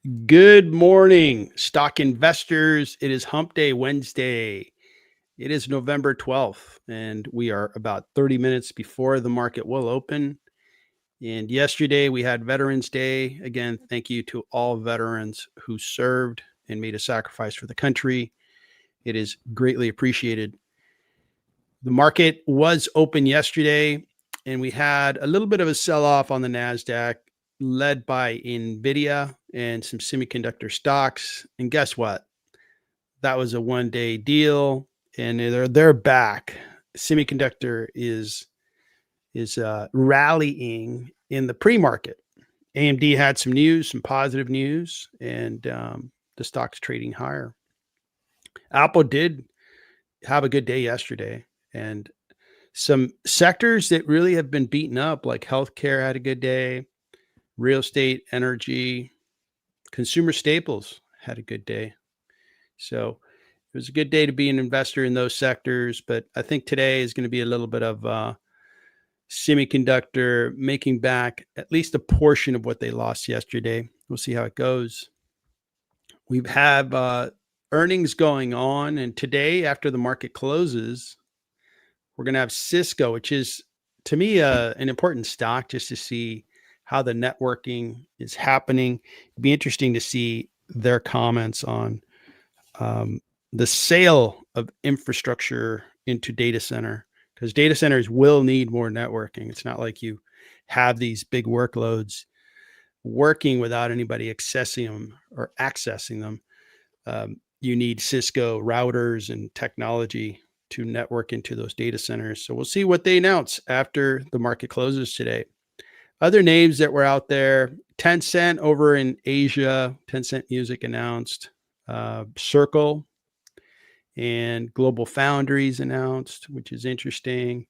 Good morning, stock investors. It is Hump Day Wednesday. It is November 12th, and we are about 30 minutes before the market will open. And yesterday we had Veterans Day. Again, thank you to all veterans who served and made a sacrifice for the country. It is greatly appreciated. The market was open yesterday, and we had a little bit of a sell-off on the NASDAQ, led by NVIDIA and some semiconductor stocks. And guess what? That was a one-day deal, and they're back. Semiconductor is rallying in the pre-market. AMD had some news, some positive news, and the stock's trading higher. Apple did have a good day yesterday, and some sectors that really have been beaten up, like healthcare, had a good day. Real estate, energy, consumer staples had a good day. So it was a good day to be an investor in those sectors. But I think today is going to be a little bit of semiconductor making back at least a portion of what they lost yesterday. We'll see how it goes. We have earnings going on. And today, after the market closes, we're going to have Cisco, which is, to me, an important stock just to see how the networking is happening. It'd be interesting to see their comments on the sale of infrastructure into data center, because data centers will need more networking. It's not like you have these big workloads working without anybody accessing them. You need Cisco routers and technology to network into those data centers. So we'll see what they announce after the market closes today. Other names that were out there: Tencent over in Asia. Tencent Music announced. Circle and Global Foundries announced, which is interesting.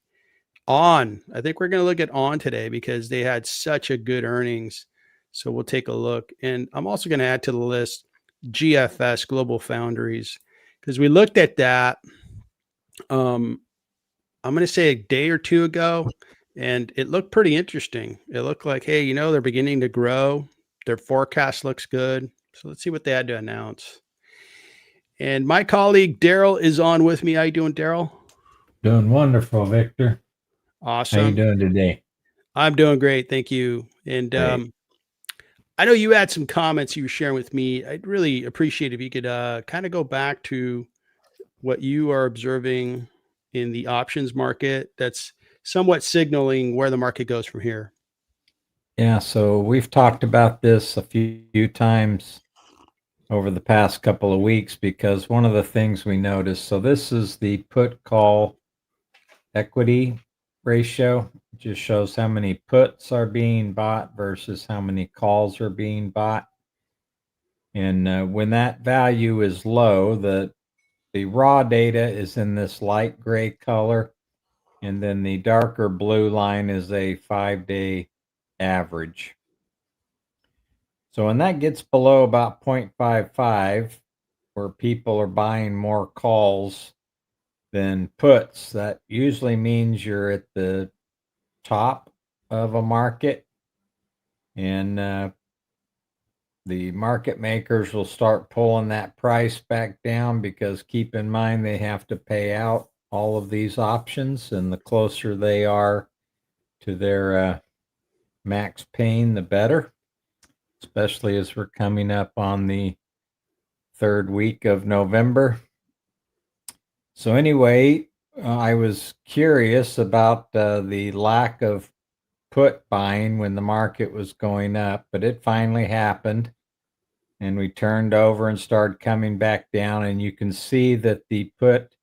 ON. I think we're going to look at ON today because they had such a good earnings. So we'll take a look. And I'm also going to add to the list GFS, Global Foundries, because we looked at that, I'm going to say a day or two ago, and it looked pretty interesting. It looked like, hey, they're beginning to grow. Their forecast looks good. So let's see what they had to announce. And my colleague Daryl is on with me. How you doing, Daryl? Doing wonderful, Victor. Awesome. How you doing today? I'm doing great. Thank you. And I know you had some comments you were sharing with me. I'd really appreciate if you could kind of go back to what you are observing in the options market that's somewhat signaling where the market goes from here. Yeah, so we've talked about this a few times over the past couple of weeks, because one of the things we noticed, so this is the put call equity ratio. It just shows how many puts are being bought versus how many calls are being bought. And when that value is low, the raw data is in this light gray color, and then the darker blue line is a 5-day average. So when that gets below about 0.55, where people are buying more calls than puts, that usually means you're at the top of a market, and the market makers will start pulling that price back down, because keep in mind they have to pay out all of these options, and the closer they are to their max pain, the better, especially as we're coming up on the third week of November. So anyway, I was curious about the lack of put buying when the market was going up, but it finally happened, and we turned over and started coming back down, and you can see that the put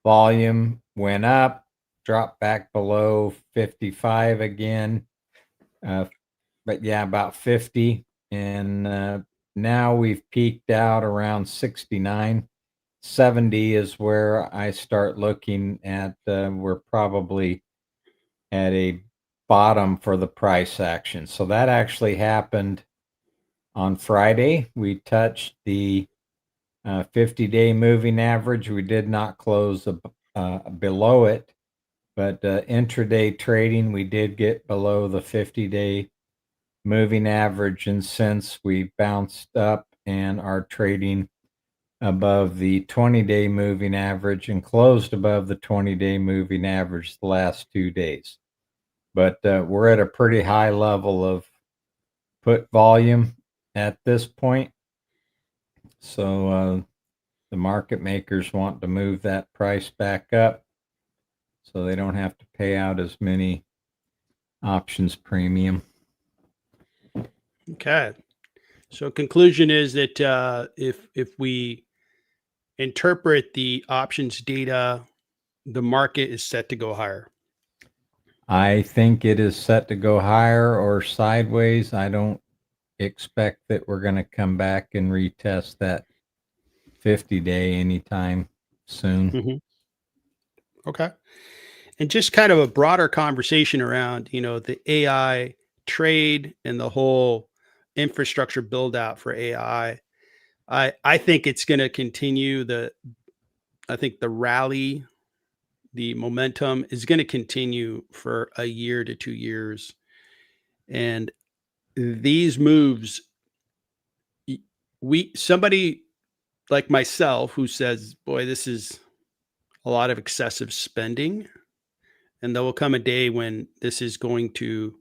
volume went up, dropped back below 55 again, but yeah, about 50, and now we've peaked out around 69. 70 is where I start looking at, we're probably at a bottom for the price action. So that actually happened on Friday. We touched the 50-day moving average. We did not close below it, but intraday trading, we did get below the 50-day moving average, and since we bounced up and are trading above the 20-day moving average and closed above the 20-day moving average the last 2 days. But we're at a pretty high level of put volume at this point. So the market makers want to move that price back up so they don't have to pay out as many options premium. Okay. So conclusion is that if we interpret the options data, the market is set to go higher. I think it is set to go higher or sideways. I don't expect that we're going to come back and retest that 50-day anytime soon. Okay. And just kind of a broader conversation around, the AI trade and the whole infrastructure build out for AI. I think it's going to continue. I think the rally, the momentum is going to continue for a year to 2 years. And these moves, somebody like myself who says, boy, this is a lot of excessive spending. And there will come a day when this is going to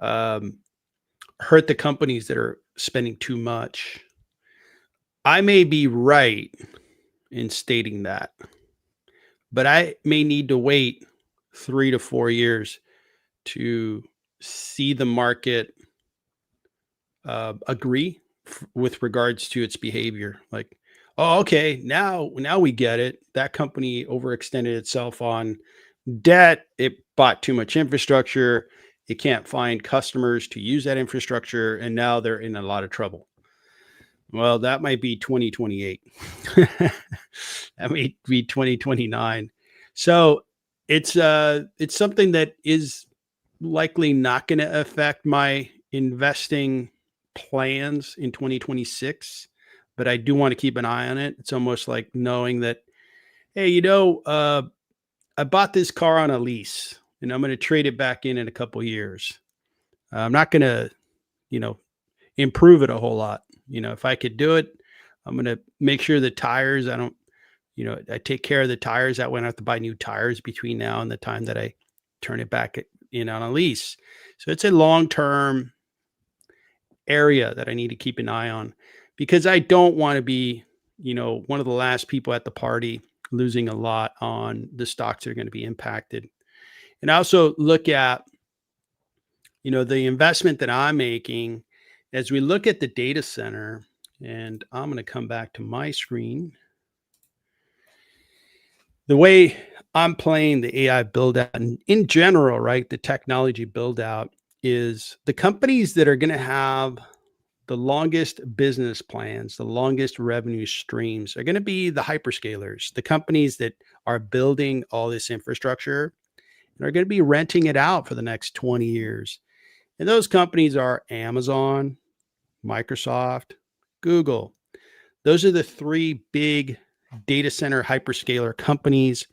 hurt the companies that are spending too much. I may be right in stating that, but I may need to wait 3 to 4 years to see the market agree with regards to its behavior. Like, oh, okay, now we get it. That company overextended itself on debt. It bought too much infrastructure. It can't find customers to use that infrastructure, and now they're in a lot of trouble. Well, that might be 2028. That might be 2029. So it's something that is likely not going to affect my investing plans in 2026, but I do want to keep an eye on it. It's almost like knowing that, hey, I bought this car on a lease and I'm going to trade it back in a couple years. I'm not going to, improve it a whole lot. If I could do it, I'm going to make sure the tires, I take care of the tires. That way I don't have to buy new tires between now and the time that I turn it back in on a lease. So it's a long-term area that I need to keep an eye on because I don't want to be, one of the last people at the party losing a lot on the stocks that are going to be impacted. And I also look at, the investment that I'm making as we look at the data center, and I'm going to come back to my screen. The way I'm playing the AI build out and in general, right, the technology build out is the companies that are going to have the longest business plans, the longest revenue streams are going to be the hyperscalers, the companies that are building all this infrastructure and are going to be renting it out for the next 20 years. And those companies are Amazon, Microsoft, Google. Those are the three big data center hyperscaler companies.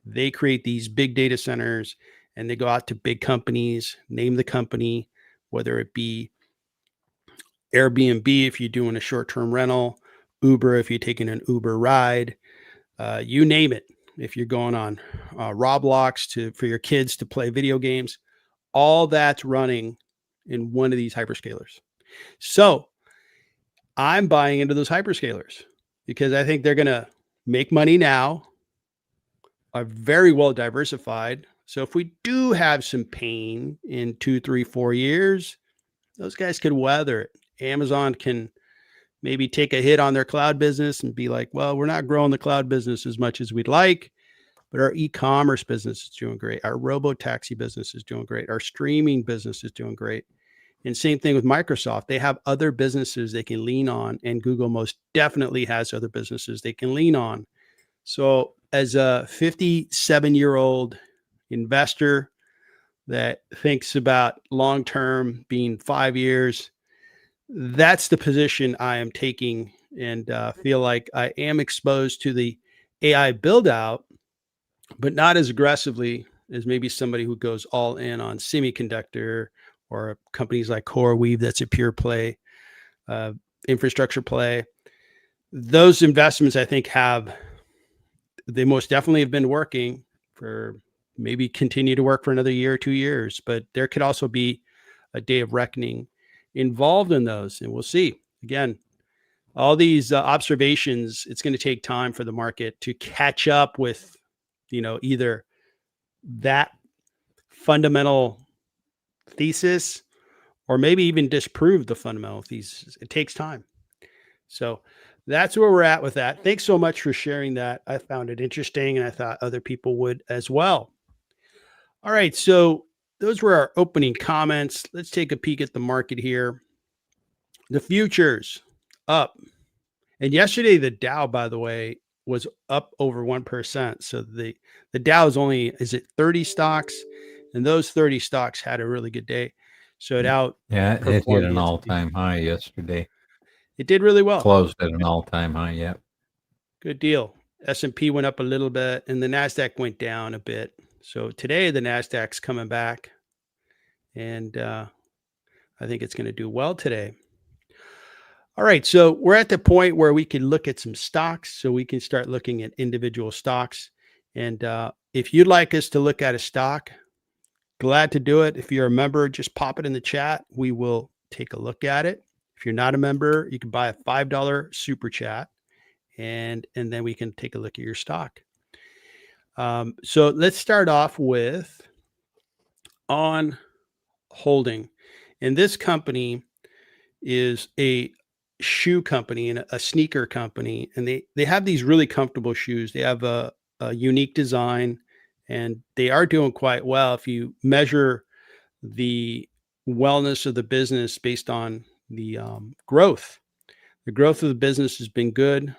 They create these big data centers and they go out to big companies, name the company, whether it be Airbnb if you're doing a short-term rental, Uber if you're taking an Uber ride, you name it. If you're going on Roblox for your kids to play video games, all that's running in one of these hyperscalers. So I'm buying into those hyperscalers because I think they're going to make money now, are very well diversified. So if we do have some pain in 2, 3, 4 years, those guys could weather it. Amazon can maybe take a hit on their cloud business and be like, well, we're not growing the cloud business as much as we'd like, but our e-commerce business is doing great. Our robo-taxi business is doing great. Our streaming business is doing great. And same thing with Microsoft. They have other businesses they can lean on, and Google most definitely has other businesses they can lean on. So as a 57-year-old investor that thinks about long-term being 5 years, that's the position I am taking and feel like I am exposed to the AI build out, but not as aggressively as maybe somebody who goes all in on semiconductor or companies like CoreWeave, that's a pure play, infrastructure play. Those investments, I think, they most definitely have been working for, maybe continue to work for another year or 2 years, but there could also be a day of reckoning involved in those. And we'll see. Again, all these observations, it's going to take time for the market to catch up with, either that fundamental thesis or maybe even disprove the fundamental thesis. It takes time. So that's where we're at with that. Thanks so much for sharing that. I found it interesting, and I thought other people would as well. All right. So those were our opening comments. Let's take a peek at the market here. The futures up. And yesterday, the Dow, by the way, was up over 1%. So the Dow is only, is it 30 stocks? And those 30 stocks had a really good day. So it it hit an all-time high yesterday. It did really well. Closed at an all-time high, yep. Good deal. S&P went up a little bit, and the NASDAQ went down a bit. So today, the NASDAQ's coming back, and I think it's going to do well today. All right, so we're at the point where we can look at some stocks, so we can start looking at individual stocks. And if you'd like us to look at a stock, glad to do it. If you're a member, just pop it in the chat. We will take a look at it. If you're not a member, you can buy a $5 super chat, and then we can take a look at your stock. So let's start off with On Holding. And this company is a shoe company and a sneaker company. And they have these really comfortable shoes. They have a unique design, and they are doing quite well. If you measure the wellness of the business based on the growth of the business has been good.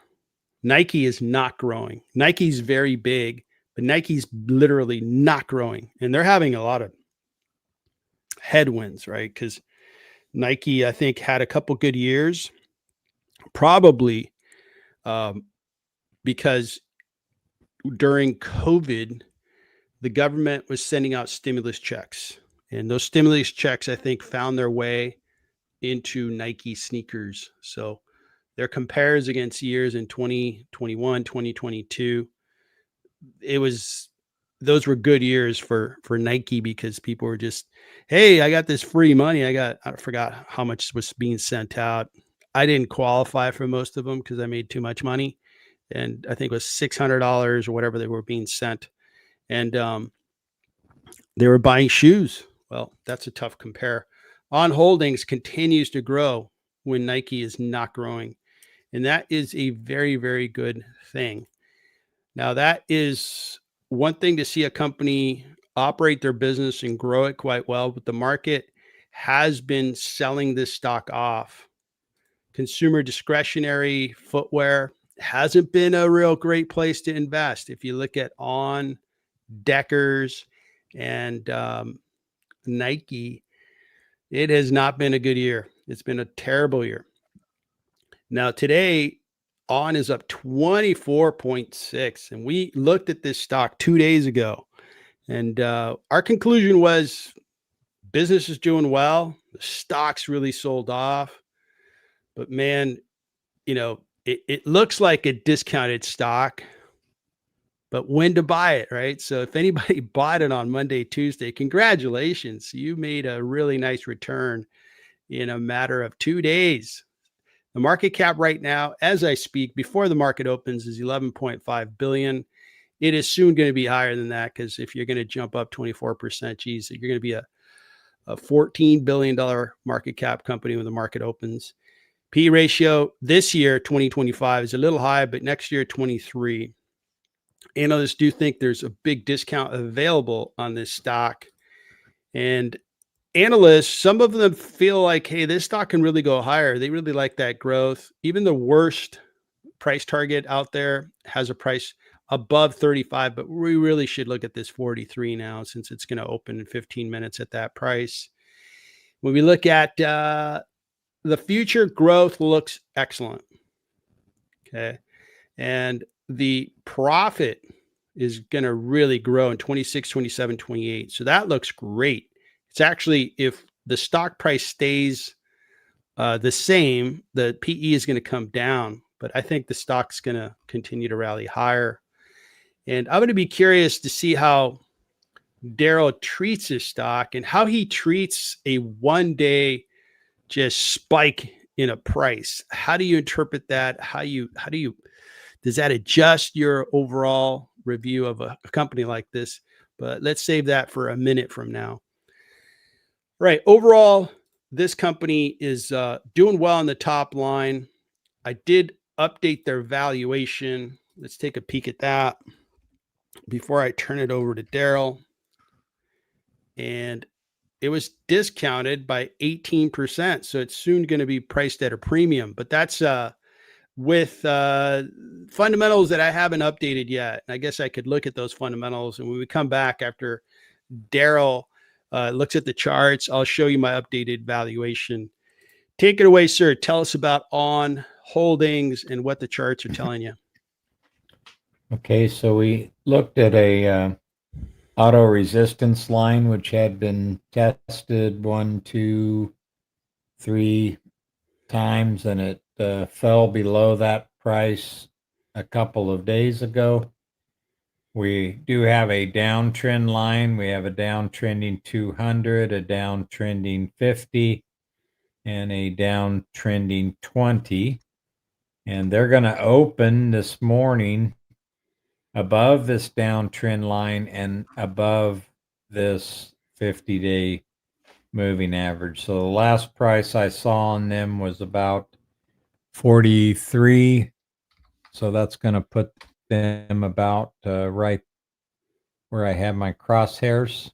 Nike is not growing. Nike's very big, but Nike's literally not growing. And they're having a lot of headwinds, right? Because Nike, I think, had a couple good years, probably because during COVID, the government was sending out stimulus checks. And those stimulus checks, I think, found their way into Nike sneakers. So their compares against years in 2021, 2022, those were good years for Nike, because people were just, hey, I got this free money. I forgot how much was being sent out. I didn't qualify for most of them because I made too much money. And I think it was $600 or whatever they were being sent. And they were buying shoes. Well, that's a tough compare. On Holdings continues to grow when Nike is not growing. And that is a very, very good thing. Now, that is one thing to see a company operate their business and grow it quite well, but the market has been selling this stock off. Consumer discretionary footwear hasn't been a real great place to invest. If you look at On, Deckers, and Nike, it has not been a good year. It's been a terrible year. Now, today, On is up 24.6, and we looked at this stock 2 days ago, and our conclusion was business is doing well. The stock's really sold off, but man, it looks like a discounted stock, but when to buy it, right? So if anybody bought it on Monday, Tuesday, congratulations. You made a really nice return in a matter of 2 days. The market cap right now, as I speak, before the market opens, is 11.5 billion. It is soon going to be higher than that, because if you're going to jump up 24%, geez, you're going to be a $14 billion market cap company when the market opens. P ratio this year, 2025, is a little high, but next year, 23. Analysts do think there's a big discount available on this stock. And analysts, some of them feel like, hey, this stock can really go higher. They really like that growth. Even the worst price target out there has a price above 35, but we really should look at this 43 now, since it's going to open in 15 minutes at that price. When we look at the future, growth looks excellent. Okay. And the profit is going to really grow in 26, 27, 28. So that looks great. It's actually, if the stock price stays the same, the PE is going to come down, but I think the stock's going to continue to rally higher. And I'm going to be curious to see how Daryl treats his stock and how he treats a 1 day just spike in a price. How do you interpret that? Does that adjust your overall review of a company like this? But let's save that for a minute from now. Right. Overall, this company is doing well on the top line. I did update their valuation. Let's take a peek at that before I turn it over to Daryl. And it was discounted by 18%. So it's soon going to be priced at a premium. But that's with fundamentals that I haven't updated yet. I guess I could look at those fundamentals. And when we come back after Daryl looks at the charts, I'll show you my updated valuation. Take it away, sir. Tell us about ON Holdings and what the charts are telling you. Okay, so we looked at a auto resistance line, which had been tested 1, 2, 3 times, and it fell below that price a couple of days ago. We do have a downtrend line. We have a downtrending 200, a downtrending 50, and a downtrending 20. And they're going to open this morning above this downtrend line and above this 50-day moving average. So the last price I saw on them was about 43. So that's going to put them about right where I have my crosshairs.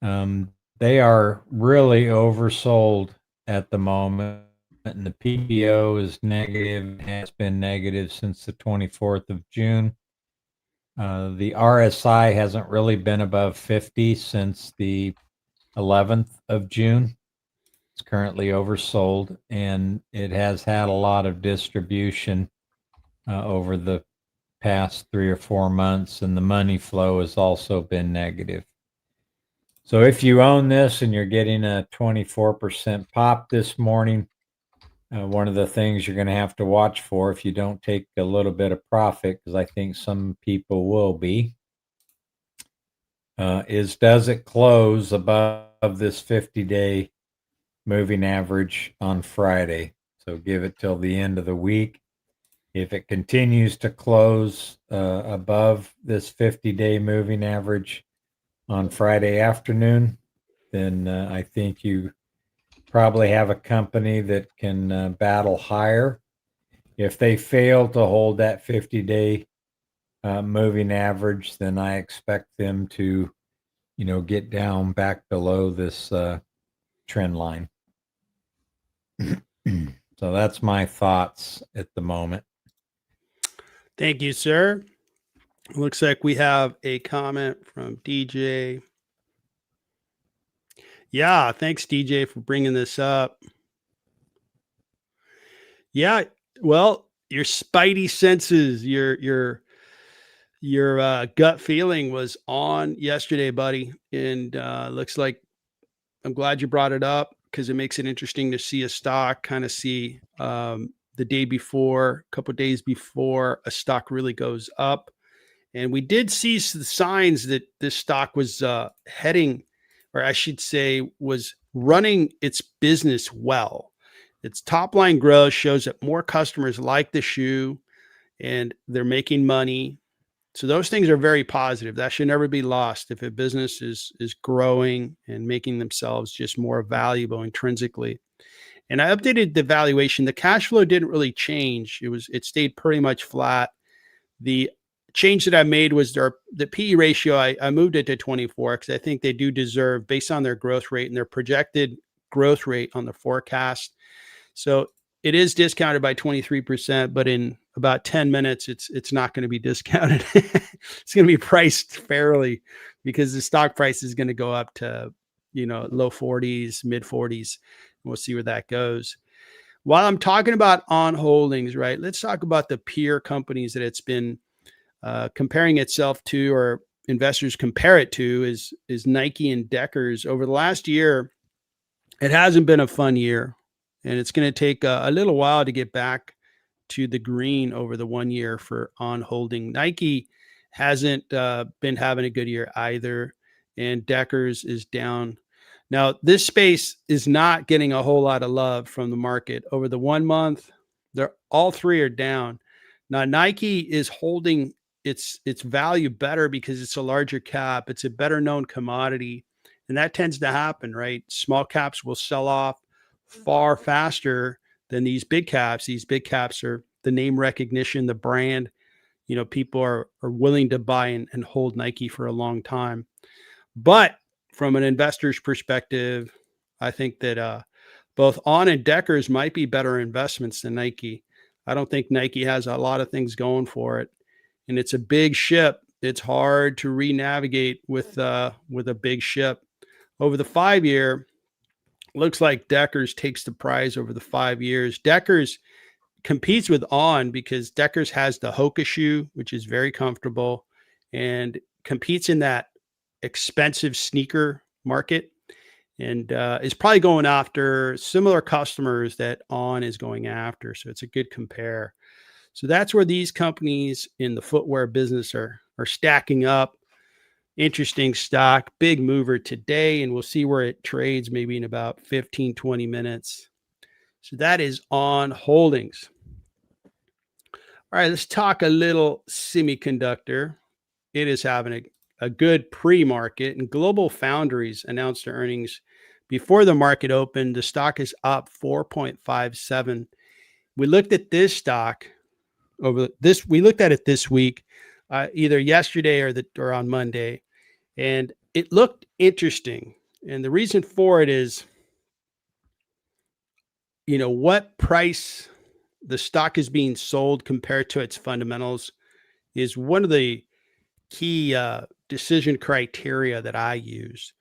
They are really oversold at the moment, and the PBO is negative, has been negative since the 24th of June. The RSI hasn't really been above 50 since the 11th of June. It's currently oversold, and it has had a lot of distribution over the past 3 or 4 months, and the money flow has also been negative. So if you own this and you're getting a 24% pop this morning, one of the things you're going to have to watch for if you don't take a little bit of profit, because I think some people will be, is does it close above this 50-day moving average on Friday? So give it till the end of the week. If it continues to close above this 50-day moving average on Friday afternoon, then I think you probably have a company that can battle higher. If they fail to hold that 50-day moving average, then I expect them to, get down back below this trend line. So that's my thoughts at the moment. Thank you, sir. Looks like we have a comment from DJ. Yeah, thanks, DJ, for bringing this up. Yeah, well, your spidey senses, your gut feeling was on yesterday, buddy, and looks like I'm glad you brought it up because it makes it interesting to see a stock kind of see the day before, a couple of days before a stock really goes up. And we did see the signs that this stock was heading, or I should say, was running its business well. Its top line growth shows that more customers like the shoe and they're making money. So those things are very positive. That should never be lost if a business is growing and making themselves just more valuable intrinsically. And I updated the valuation. The cash flow didn't really change. It stayed pretty much flat. The change that I made was the PE ratio. I moved it to 24 because I think they do deserve, based on their growth rate and their projected growth rate on the forecast. So it is discounted by 23%, but in about 10 minutes, it's not going to be discounted. It's going to be priced fairly because the stock price is going to go up to, low 40s, mid 40s. We'll see where that goes. While I'm talking about ON Holdings, right, let's talk about the peer companies that it's been comparing itself to, or investors compare it to, is Nike and Deckers. Over the last year, it hasn't been a fun year, and it's going to take a little while to get back to the green over the 1 year for on holding. Nike hasn't been having a good year either, and Deckers is down. Now, this space is not getting a whole lot of love from the market over the 1 month. They're all three are down. Now, Nike is holding its value better because it's a larger cap. It's a better known commodity, and that tends to happen, right? Small caps will sell off far faster than these big caps. These big caps are the name recognition, the brand. People are willing to buy and hold Nike for a long time. But from an investor's perspective, I think that both On and Deckers might be better investments than Nike. I don't think Nike has a lot of things going for it, and it's a big ship. It's hard to re-navigate with a big ship. Over the 5 year, looks like Deckers takes the prize over the 5 years. Deckers competes with On because Deckers has the Hoka shoe, which is very comfortable, and competes in that expensive sneaker market, and is probably going after similar customers that On is going after. So it's a good compare. So that's where these companies in the footwear business are stacking up. Interesting stock, big mover today, and we'll see where it trades maybe in about 15, 20 minutes. So that is On Holdings. All right, let's talk a little semiconductor. It is having a good pre-market, and Global Foundries announced their earnings before the market opened. The stock is up 4.57. We looked at this stock we looked at it this week, either yesterday or on Monday, and it looked interesting. And the reason for it is, what price the stock is being sold compared to its fundamentals is one of the key decision criteria that I use.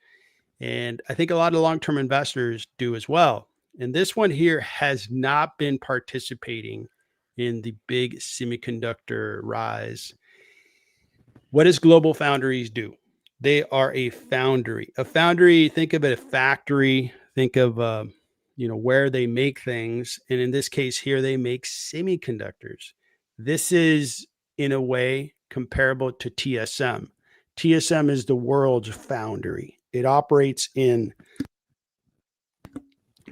And I think a lot of long-term investors do as well. And this one here has not been participating in the big semiconductor rise. What does Global Foundries do? They are a foundry. A foundry, think of it a factory. Think of where they make things. And in this case here, they make semiconductors. This is, in a way, comparable to TSM. TSM is the world's foundry. It operates in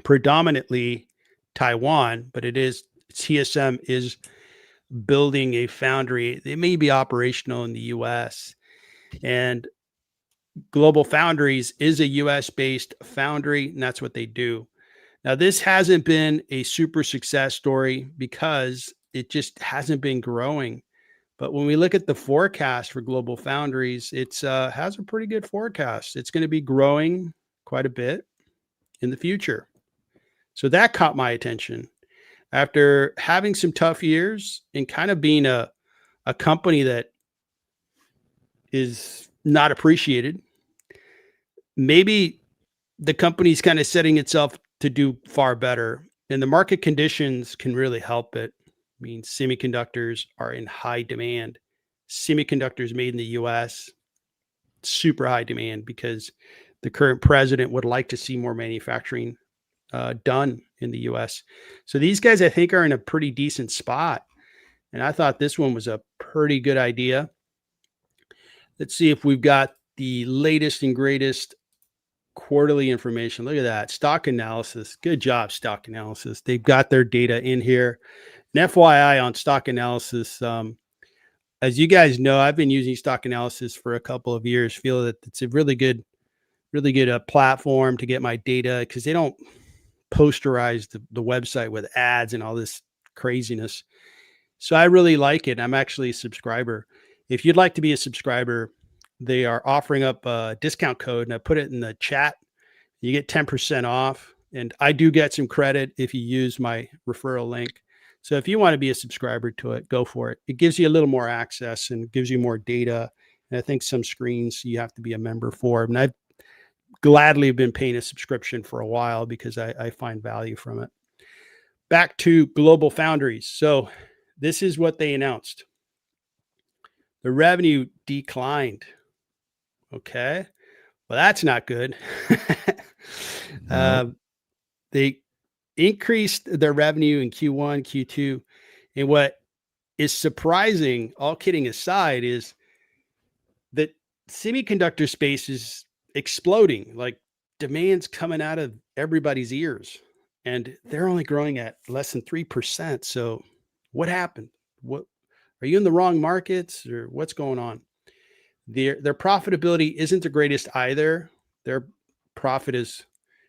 predominantly Taiwan, but TSM is building a foundry. It may be operational in the US, and Global Foundries is a US-based foundry, and that's what they do. Now, this hasn't been a super success story because it just hasn't been growing. But when we look at the forecast for Global Foundries, it has a pretty good forecast. It's going to be growing quite a bit in the future. So that caught my attention. After having some tough years and kind of being a company that is not appreciated, maybe the company's kind of setting itself to do far better, and the market conditions can really help it. I mean, semiconductors are in high demand. Semiconductors made in the US, super high demand because the current president would like to see more manufacturing done in the US. So these guys, I think, are in a pretty decent spot. And I thought this one was a pretty good idea. Let's see if we've got the latest and greatest quarterly information. Look at that. Stock analysis. Good job, stock analysis. They've got their data in here. And FYI on stock analysis, as you guys know, I've been using stock analysis for a couple of years. Feel that it's a really good platform to get my data because they don't posterize the website with ads and all this craziness. So I really like it. I'm actually a subscriber. If you'd like to be a subscriber, they are offering up a discount code, and I put it in the chat. You get 10% off, and I do get some credit if you use my referral link. So if you want to be a subscriber to it, go for it. It gives you a little more access and gives you more data. And I think some screens you have to be a member for. And I've gladly been paying a subscription for a while because I find value from it. Back to Global Foundries. So this is what they announced. The revenue declined. Okay. Well, that's not good. They increased their revenue in Q1, Q2. And what is surprising, all kidding aside, is that semiconductor space is exploding. Like demand's coming out of everybody's ears, and they're only growing at less than 3%. So what happened? What are you in the wrong markets, or what's going on? Their profitability isn't the greatest either. Their profit is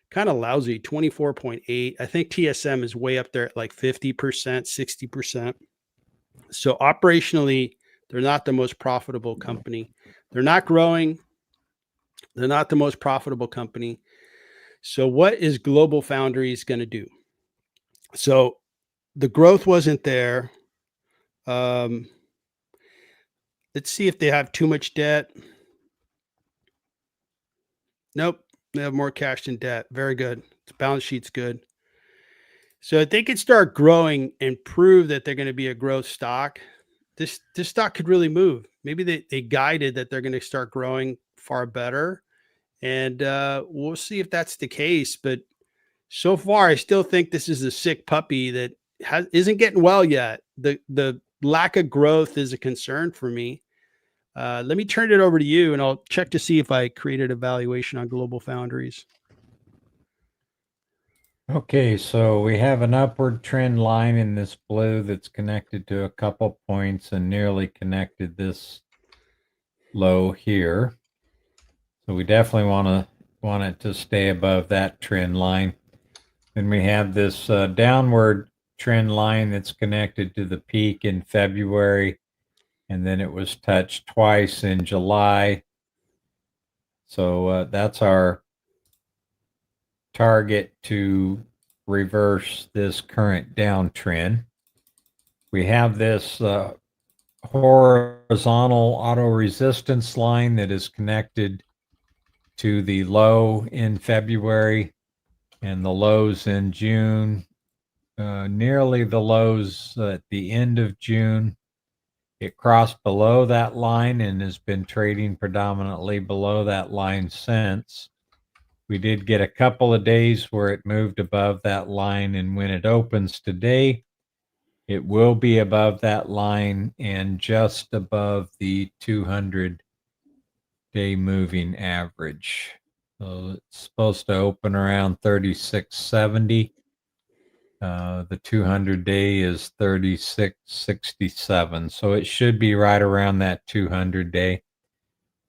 kind of lousy, 24.8. I think TSM is way up there at like 50%, 60%. So operationally, they're not the most profitable company. They're not growing. They're not the most profitable company. So what is Global Foundries going to do? So the growth wasn't there. Let's see if they have too much debt. Nope. They have more cash than debt. Very good. The balance sheet's good. So if they could start growing and prove that they're going to be a growth stock, this stock could really move. Maybe they guided that they're going to start growing far better. And we'll see if that's the case. But so far, I still think this is a sick puppy that isn't getting well yet. The lack of growth is a concern for me. Let me turn it over to you, and I'll check to see if I created a valuation on Global Foundries. Okay, so we have an upward trend line in this blue that's connected to a couple points and nearly connected this low here. So we definitely want it to stay above that trend line. Then we have this downward trend line that's connected to the peak in February, and then it was touched twice in July. So that's our target to reverse this current downtrend. We have this horizontal auto resistance line that is connected to the low in February and the lows in June, nearly the lows at the end of June. It crossed below that line and has been trading predominantly below that line since. We did get a couple of days where it moved above that line, and when it opens today, it will be above that line and just above the 200-day moving average. So it's supposed to open around 3670. The 200-day is 3667. So it should be right around that 200-day.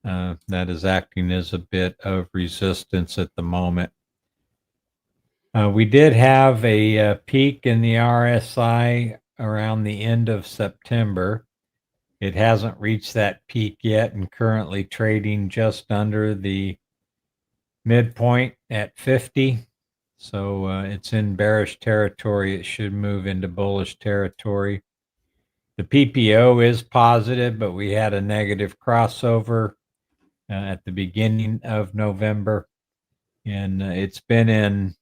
That is acting as a bit of resistance at the moment. We did have a peak in the RSI around the end of September. It hasn't reached that peak yet and currently trading just under the midpoint at 50. So it's in bearish territory. It should move into bullish territory. The PPO is positive, but we had a negative crossover at the beginning of November, and it's been in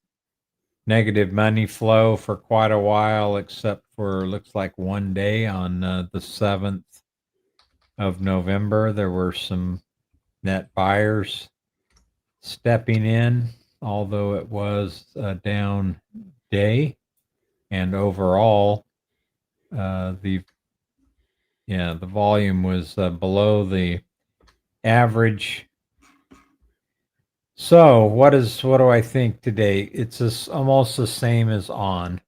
negative money flow for quite a while, except for looks like one day on the 7th of November. There were some net buyers stepping in, although it was a down day, and overall the volume was below the average. So what do I think today? It's almost the same as on.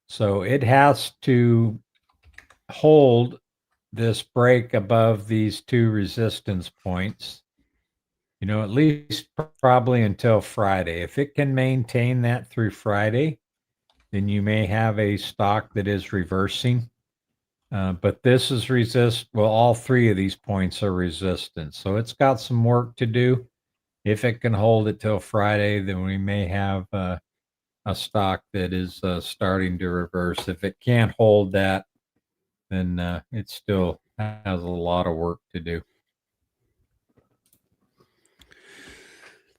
So it has to hold this break above these two resistance points, at least probably until Friday. If it can maintain that through Friday, then you may have a stock that is reversing. But this is all three of these points are resistance. So it's got some work to do. If it can hold it till Friday, then we may have a stock that is starting to reverse. If it can't hold that, then it still has a lot of work to do.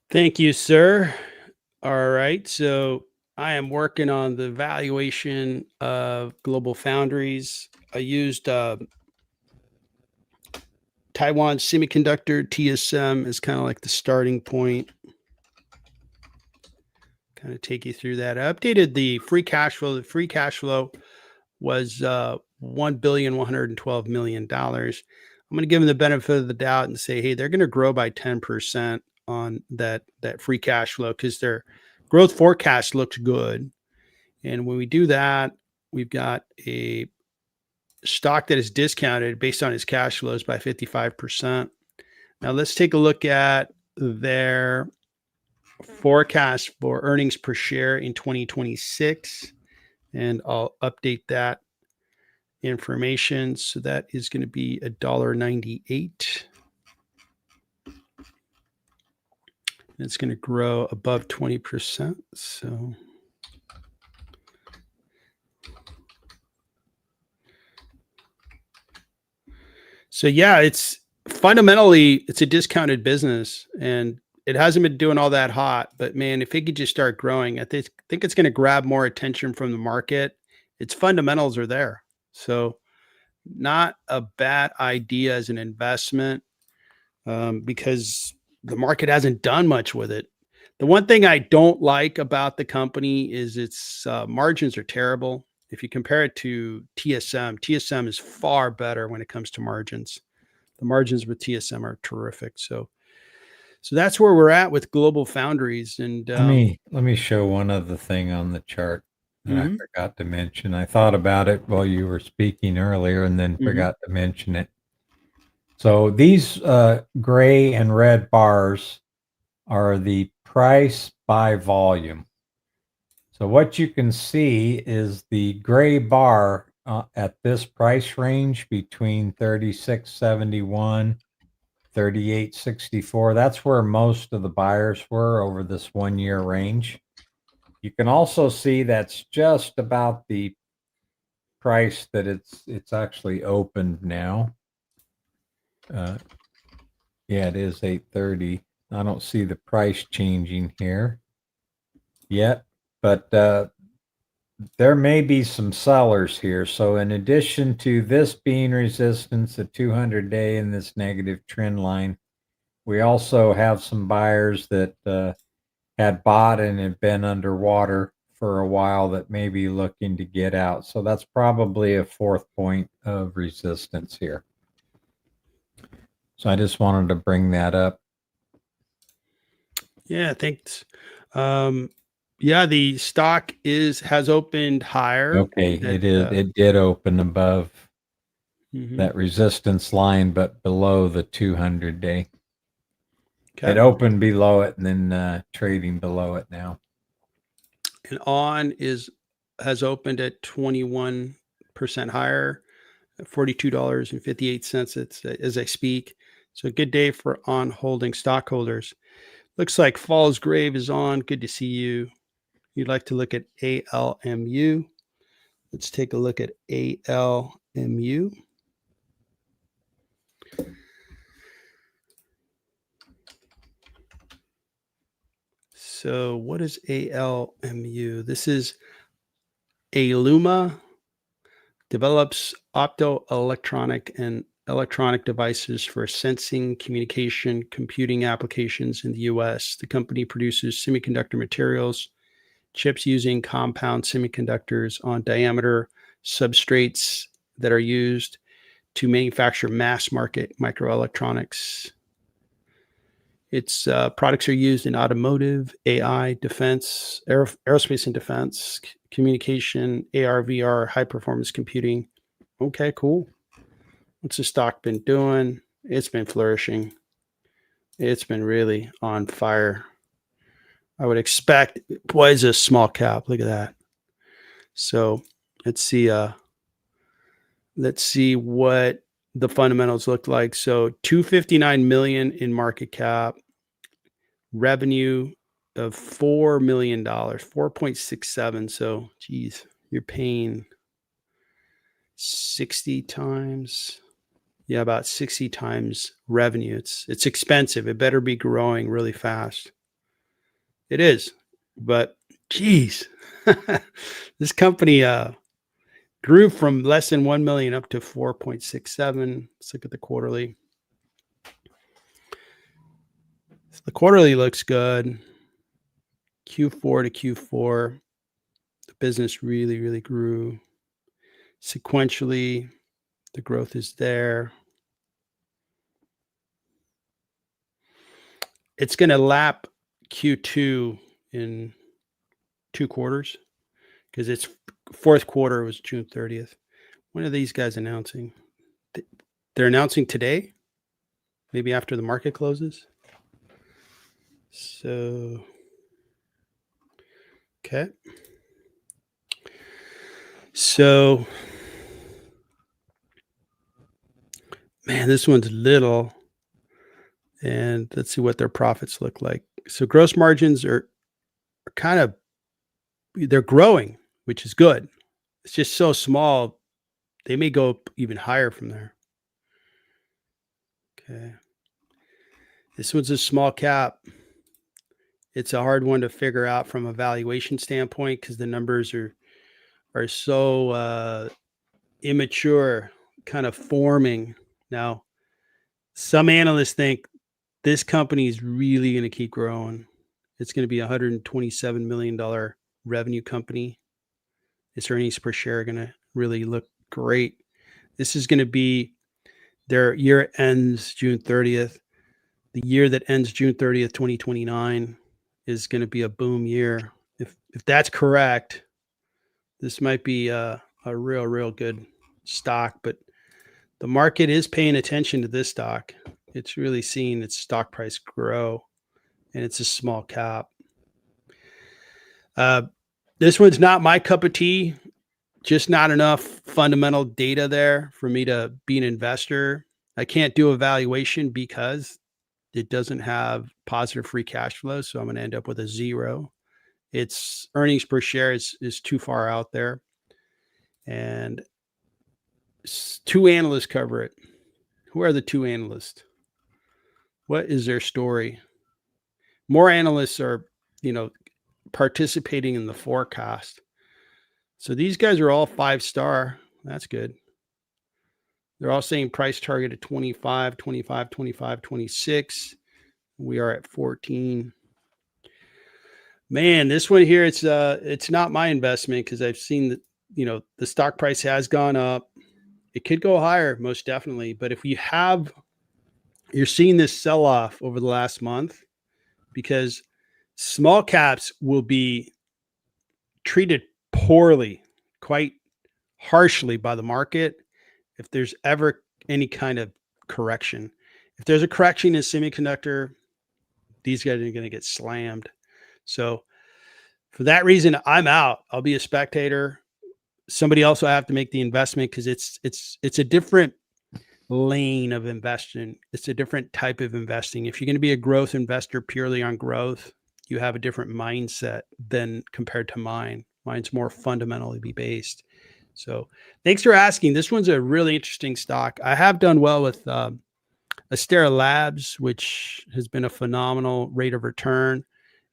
Thank you, sir. All right. So I am working on the valuation of Global Foundries. I used Taiwan Semiconductor, TSM, is kind of like the starting point. kind of take you through that. I updated the free cash flow. The free cash flow was $1,112,000,000. I'm going to give them the benefit of the doubt and say, hey, they're going to grow by 10% on that free cash flow because their growth forecast looks good. And when we do that, we've got a stock that is discounted based on its cash flows by 55%. Now let's take a look at their forecast for earnings per share in 2026, and I'll update that information. So that is going to be $1.98. It's going to grow above 20%. So yeah, it's fundamentally, it's a discounted business and it hasn't been doing all that hot, but man, if it could just start growing, I think it's going to grab more attention from the market. Its fundamentals are there. So not a bad idea as an investment because the market hasn't done much with it. The one thing I don't like about the company is its margins are terrible. If you compare it to TSM is far better when it comes to margins. The margins with TSM are terrific. So that's where we're at with Global Foundries. And let me show one other thing on the chart that I forgot to mention. I thought about it while you were speaking earlier and then forgot to mention it. So these gray and red bars are the price by volume. So what you can see is the gray bar at this price range between 36.71, 38.64. That's where most of the buyers were over this 1 year range. You can also see that's just about the price that it's actually opened now. Yeah, it is 8:30. I don't see the price changing here yet, but there may be some sellers here. So in addition to this being resistance, the 200-day and this negative trend line, we also have some buyers that had bought and had been underwater for a while that may be looking to get out. So that's probably a fourth point of resistance here. So I just wanted to bring that up. Yeah, thanks. Yeah, the stock has opened higher. Okay, it did open above that resistance line, but below the 200-day. Okay. It opened below it and then trading below it now. And ON has opened at 21% higher, $42.58 as I speak. So a good day for ON holding stockholders. Looks like Falls Grave is on. Good to see you. You'd like to look at ALMU. Let's take a look at ALMU. So what is ALMU? This is Aeluma, develops optoelectronic and electronic devices for sensing, communication, computing applications in the US. The company produces semiconductor materials, chips using compound semiconductors on diameter substrates that are used to manufacture mass market microelectronics. Its products are used in automotive, AI, defense, aerospace and defense, communication, AR, VR, high performance computing. Okay, cool. What's the stock been doing? It's been flourishing. It's been really on fire. I would expect, boy, it's a small cap. Look at that. So let's see what the fundamentals look like. So 259 million in market cap, revenue of $4 million, 4.67. So, geez, you're paying 60 times. Yeah, about 60 times revenue. It's expensive. It better be growing really fast. It is, but geez, this company grew from less than 1 million up to 4.67. Let's look at the quarterly. The quarterly looks good. Q4 to Q4, the business really, really grew. Sequentially, the growth is there. It's going to lap Q2 in 2 quarters because its fourth quarter was June 30th. When are these guys announcing? They're announcing today, maybe after the market closes. So, okay. So, man, this one's little. And let's see what their profits look like. So gross margins are kind of, they're growing, which is good. It's just so small. They may go up even higher from there. Okay. This one's a small cap. It's a hard one to figure out from a valuation standpoint because the numbers are so immature, kind of forming. Now, some analysts think this company is really going to keep growing. It's going to be a $127 million revenue company. Its earnings per share are going to really look great. This is going to be their year ends June 30th. The year that ends June 30th, 2029 is going to be a boom year. If that's correct, this might be a real good stock, but the market is paying attention to this stock. It's really seeing its stock price grow, and it's a small cap. This one's not my cup of tea. Just not enough fundamental data there for me to be an investor. I can't do a valuation because it doesn't have positive free cash flow, so I'm going to end up with a 0. Its earnings per share is too far out there. And 2 analysts cover it. Who are the 2 analysts? What is their story? More analysts are, participating in the forecast. So these guys are all 5-star. That's good. They're all saying price target at 25, 25, 25, 26. We are at 14. Man, this one here, it's not my investment because I've seen that, the stock price has gone up. It could go higher, most definitely. But if you're seeing this sell off over the last month because small caps will be treated poorly, quite harshly by the market if there's ever any kind of correction. If there's a correction in semiconductor, these guys are going to get slammed. So for that reason, I'm out. I'll be a spectator. Somebody else will have to make the investment because it's a different lane of investing. It's a different type of investing. If you're going to be a growth investor purely on growth, you have a different mindset than compared to mine. Mine's more fundamentally based. So thanks for asking. This one's a really interesting stock. I have done well with Astera Labs, which has been a phenomenal rate of return.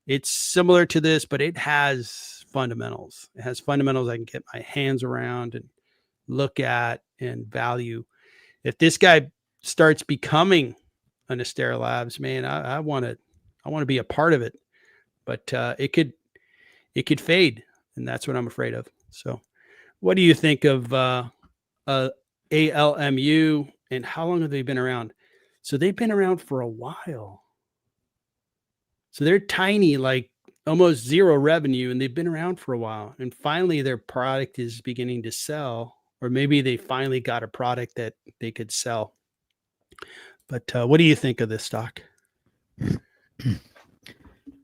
It's similar to this, but it has fundamentals. It has fundamentals I can get my hands around and look at and value. If this guy starts becoming an Astera Labs, man, I want to be a part of it. But it could fade, and that's what I'm afraid of. So what do you think of ALMU, and how long have they been around? So they've been around for a while. So they're tiny, like almost 0 revenue, and they've been around for a while. And finally, their product is beginning to sell, or maybe they finally got a product that they could sell. But what do you think of this stock?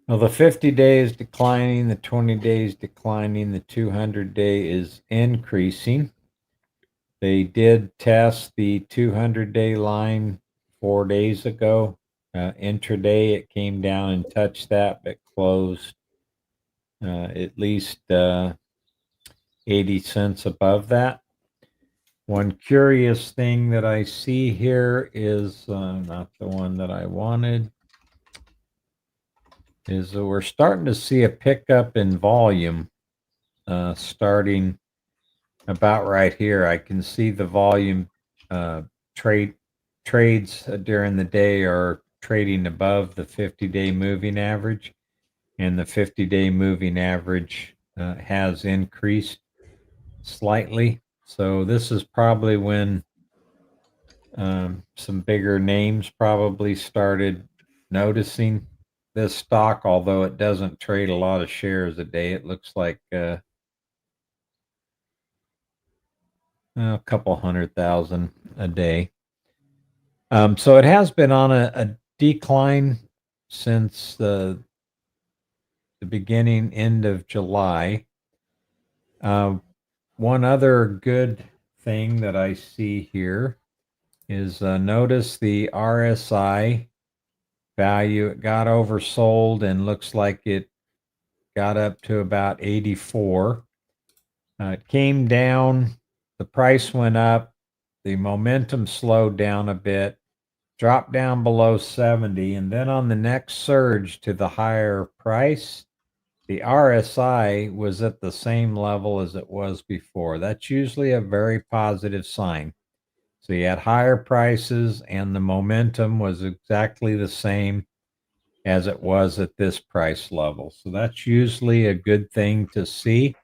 Well, the 50-day is declining, the 20 days declining, the 200-day is increasing. They did test the 200-day line 4 days ago. Intraday, it came down and touched that, but closed at least 80 cents above that. One curious thing that I see here is not the one that I wanted. Is that we're starting to see a pickup in volume starting about right here. I can see the volume trades during the day are trading above the 50-day moving average. and the 50-day moving average has increased slightly. So this is probably when some bigger names probably started noticing this stock, although it doesn't trade a lot of shares a day. It looks like a couple 100,000 a day. So it has been on a decline since the beginning, end of July. One other good thing that I see here is notice the RSI value. It got oversold and looks like it got up to about 84. It came down, the price went up, the momentum slowed down a bit, dropped down below 70, and then on the next surge to the higher price, the RSI was at the same level as it was before. That's usually a very positive sign. So you had higher prices and the momentum was exactly the same as it was at this price level. So that's usually a good thing to see.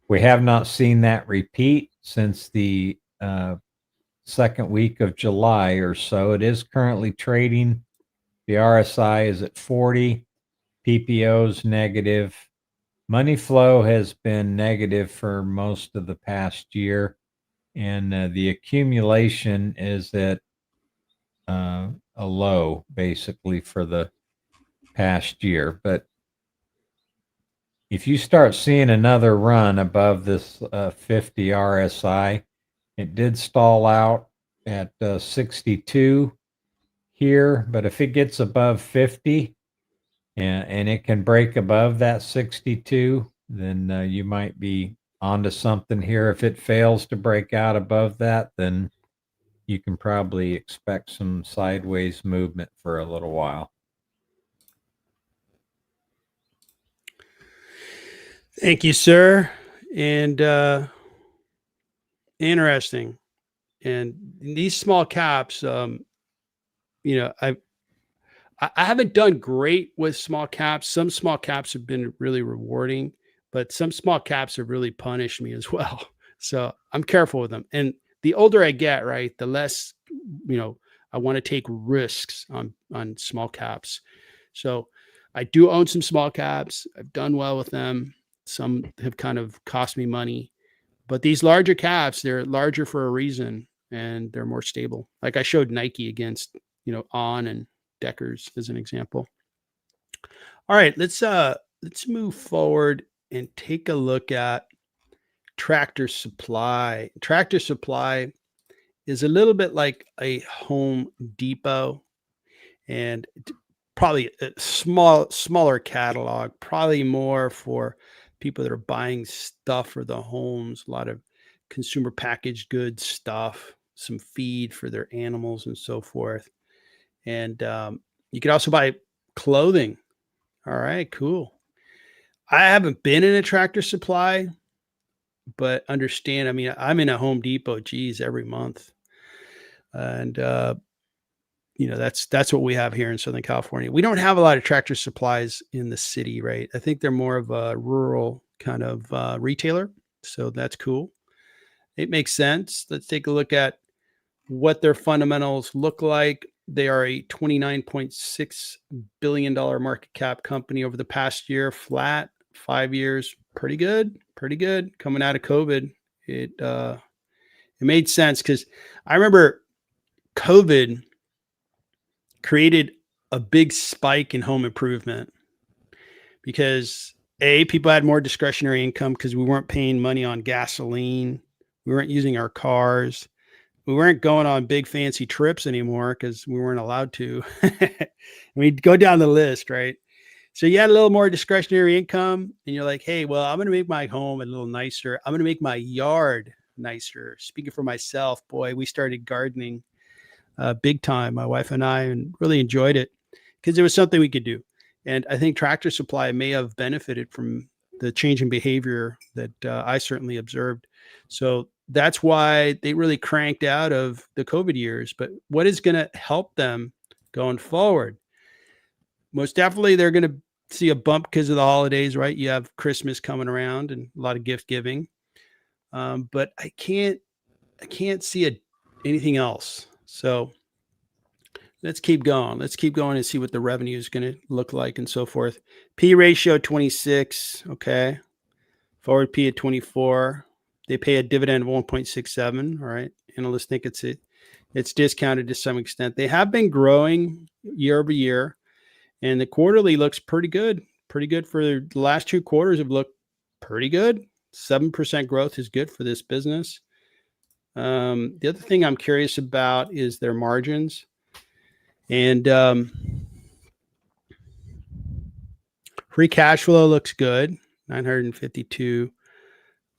We have not seen that repeat since the second week of July or so. It is currently trading. The RSI is at 40, PPO's negative. Money flow has been negative for most of the past year, and the accumulation is at a low basically for the past year. But if you start seeing another run above this 50 RSI, it did stall out at 62 here, but if it gets above 50 and it can break above that 62, then you might be onto something here. If it fails to break out above that, then you can probably expect some sideways movement for a little while. Thank you, sir. And interesting. And these small caps, I haven't done great with small caps. Some small caps have been really rewarding, but some small caps have really punished me as well. So I'm careful with them. And the older I get, right, the less, I want to take risks on small caps. So I do own some small caps. I've done well with them. Some have kind of cost me money, but these larger caps, they're larger for a reason and they're more stable. Like I showed Nike against, ON and Deckers as an example. All right, let's move forward and take a look at Tractor Supply. Tractor Supply is a little bit like a Home Depot, and probably a smaller catalog, probably more for people that are buying stuff for the homes, a lot of consumer packaged goods stuff, some feed for their animals and so forth. And you could also buy clothing. All right, cool. I haven't been in a Tractor Supply, but understand, I mean, I'm in a Home Depot, geez, every month. And that's what we have here in Southern California. We don't have a lot of Tractor Supplies in the city, right? I think they're more of a rural kind of retailer. So that's cool. It makes sense. Let's take a look at what their fundamentals look like. They are a $29.6 billion market cap company over the past year, flat, 5 years. Pretty good. Coming out of COVID, it made sense because I remember COVID created a big spike in home improvement because people had more discretionary income because we weren't paying money on gasoline. We weren't using our cars. We weren't going on big fancy trips anymore because we weren't allowed to. We'd go down the list, right? So you had a little more discretionary income and you're like, hey, well, I'm going to make my home a little nicer. I'm going to make my yard nicer. Speaking for myself, boy, we started gardening big time, my wife and I, and really enjoyed it because it was something we could do. And I think Tractor Supply may have benefited from the change in behavior that I certainly observed. So that's why they really cranked out of the COVID years. But what is going to help them going forward? Most definitely, they're going to see a bump because of the holidays, right? You have Christmas coming around and a lot of gift giving. But I can't see anything else. So let's keep going. Let's keep going and see what the revenue is going to look like and so forth. P ratio 26. Okay. Forward P at 24. They pay a dividend of 1.67. All right. Analysts think it's discounted to some extent. They have been growing year over year, and the quarterly looks pretty good. Pretty good for the last 2 quarters have looked pretty good. 7% growth is good for this business. The other thing I'm curious about is their margins. And free cash flow looks good, 952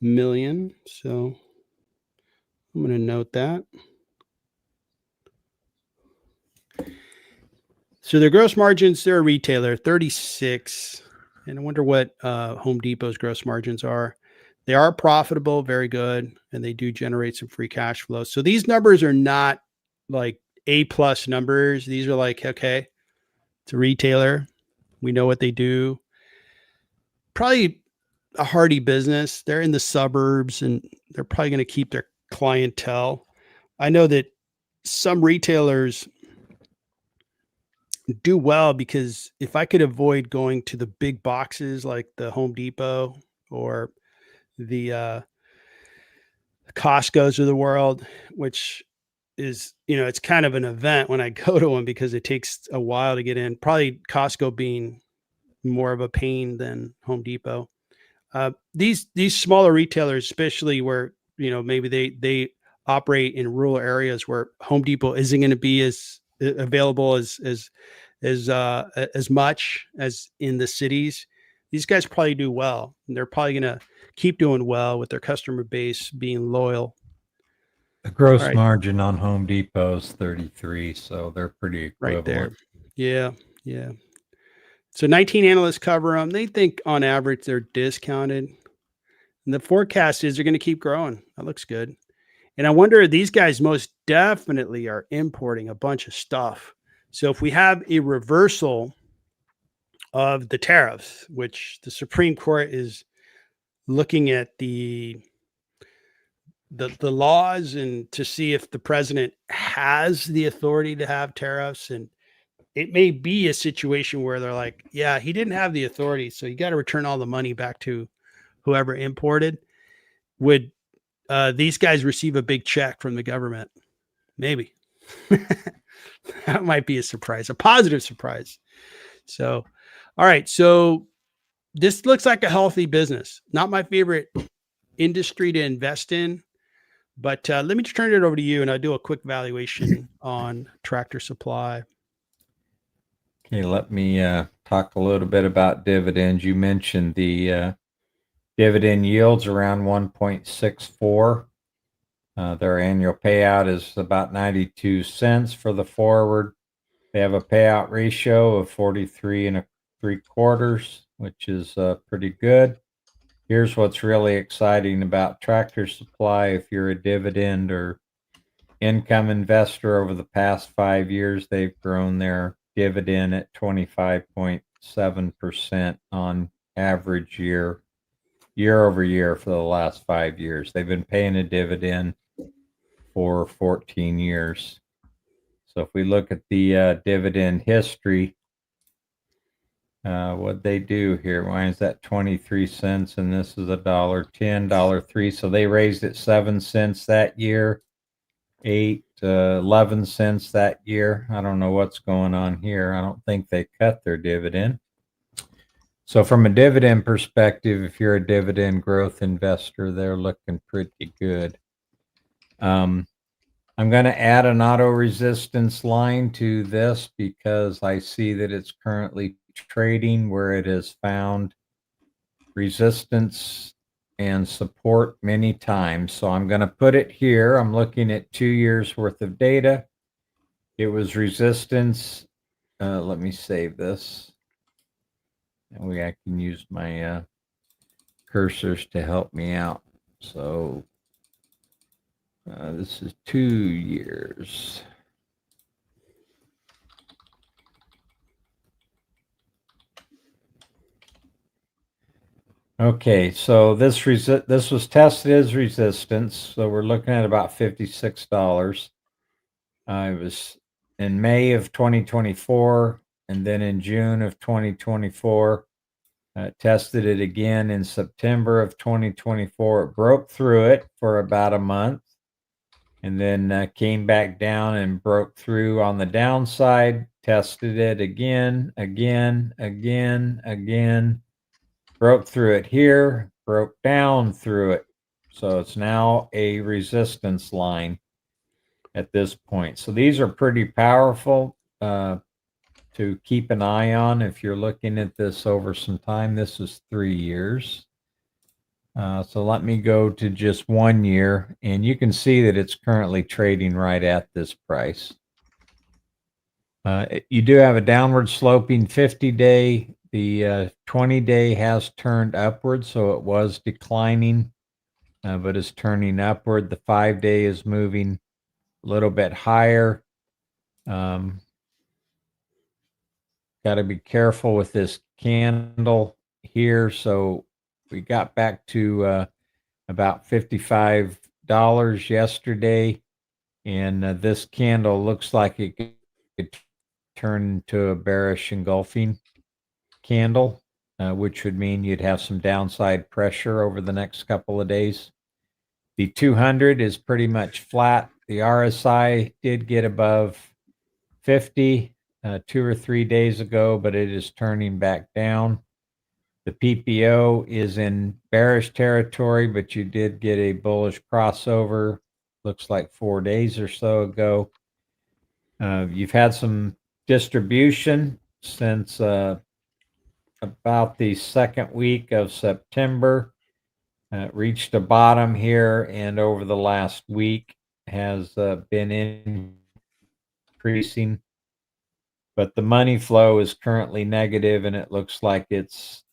million. So I'm going to note that. So their gross margins, they're a retailer, 36. And I wonder what Home Depot's gross margins are. They are profitable, very good, and they do generate some free cash flow. So these numbers are not like A+ numbers. These are like, okay, it's a retailer. We know what they do. Probably a hardy business. They're in the suburbs, and they're probably going to keep their clientele. I know that some retailers do well because if I could avoid going to the big boxes like the Home Depot or the Costco's of the world, which is, it's kind of an event when I go to them because it takes a while to get in. Probably Costco being more of a pain than Home Depot. These smaller retailers, especially where maybe they operate in rural areas where Home Depot isn't going to be as available as much as in the cities. These guys probably do well, and they're probably going to keep doing well with their customer base being loyal. The gross All right, margin on Home Depot is 33, so they're pretty right there. equivalent. Yeah. So 19 analysts cover them. They think on average they're discounted. And the forecast is they're going to keep growing. That looks good. And I wonder, these guys most definitely are importing a bunch of stuff. So if we have a reversal of the tariffs, which the Supreme Court is looking at the laws and to see if the president has the authority to have tariffs, and it may be a situation where they're like, yeah, he didn't have the authority, so you got to return all the money back to whoever imported. Would these guys receive a big check from the government? Maybe. That might be a surprise, a positive surprise. So, all right. So this looks like a healthy business. Not my favorite industry to invest in, but let me turn it over to you and I'll do a quick valuation on Tractor Supply. Okay, let me talk a little bit about dividends. You mentioned the dividend yields around 1.64. Their annual payout is about 92 cents for the forward. They have a payout ratio of 43.75, which is pretty good. Here's what's really exciting about Tractor Supply. If you're a dividend or income investor, over the past 5 years, they've grown their dividend at 25.7% on average year over year for the last 5 years. They've been paying a dividend for 14 years. So if we look at the dividend history, what they do here, why is that 23 cents and this is $1.10, $1.03? So they raised it 7 cents that year, 11 cents that year. I don't know what's going on here. I don't think they cut their dividend. So from a dividend perspective, if you're a dividend growth investor, they're looking pretty good. I'm going to add an auto resistance line to this because I see that it's currently trading where it has found resistance and support many times. So I'm going to put it here. I'm looking at 2 years worth of data. It was resistance. Let me save this. And I can use my cursors to help me out. So this is 2 years. Okay, so this was tested as resistance, so we're looking at about $56. It was in May of 2024, and then in June of 2024. Tested it again in September of 2024. It broke through it for about a month, and then came back down and broke through on the downside. Tested it again, broke through it here, broke down through it. So it's now a resistance line at this point. So these are pretty powerful to keep an eye on if you're looking at this over some time. This is 3 years. So let me go to just 1 year, and you can see that it's currently trading right at this price. You do have a downward sloping 50-day. The 20-day has turned upward, so it was declining, but is turning upward. The 5-day is moving a little bit higher. Got to be careful with this candle here. So we got back to about $55 yesterday, and this candle looks like it could turn into a bearish engulfing candle, which would mean you'd have some downside pressure over the next couple of days. The 200 is pretty much flat. The RSI did get above 50 2 or 3 days ago, but it is turning back down. The PPO is in bearish territory, but you did get a bullish crossover, looks like 4 days or so ago. You've had some distribution since about the second week of September. Reached a bottom here, and over the last week has been increasing. But the money flow is currently negative, and it looks like it's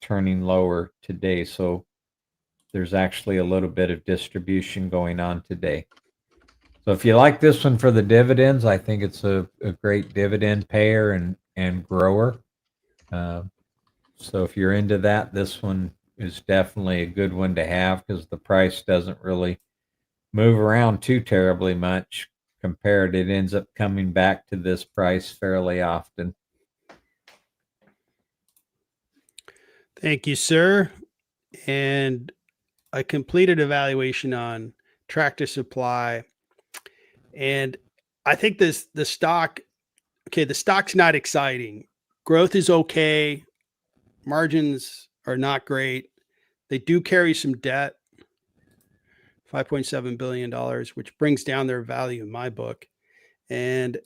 turning lower today. So there's actually a little bit of distribution going on today. So if you like this one for the dividends, I think it's a great dividend payer and grower. So if you're into that, this one is definitely a good one to have because the price doesn't really move around too terribly much. Compared, it ends up coming back to this price fairly often. Thank you, sir. And I completed evaluation on Tractor Supply, and I think the stock. Okay, the stock's not exciting. Growth is okay. Margins are not great. They do carry some debt, $5.7 billion, which brings down their value in my book. And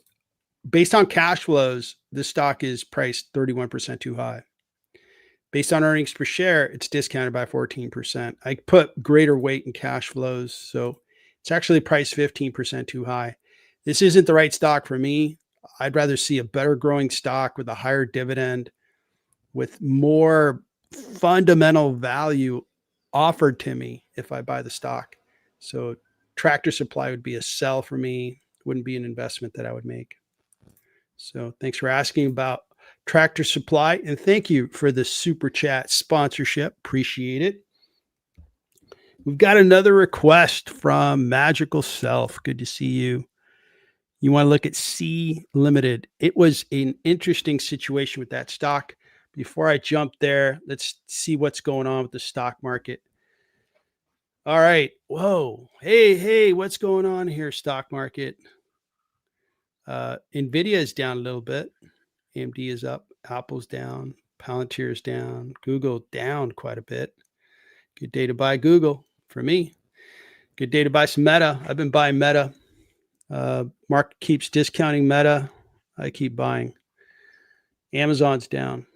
based on cash flows, this stock is priced 31% too high. Based on earnings per share, it's discounted by 14%. I put greater weight in cash flows, so it's actually priced 15% too high. This isn't the right stock for me. I'd rather see a better growing stock with a higher dividend, with more fundamental value offered to me if I buy the stock. So Tractor Supply would be a sell for me. It wouldn't be an investment that I would make. So thanks for asking about Tractor Supply, and thank you for the super chat sponsorship. Appreciate it. We've got another request from Magical Self. Good to see you. You want to look at C Limited. It was an interesting situation with that stock. Before I jump there, let's see what's going on with the stock market. All right. Whoa. Hey, what's going on here, stock market? NVIDIA is down a little bit. AMD is up. Apple's down. Palantir is down. Google down quite a bit. Good day to buy Google for me. Good day to buy some Meta. I've been buying Meta. Market keeps discounting Meta. I keep buying. Amazon's down.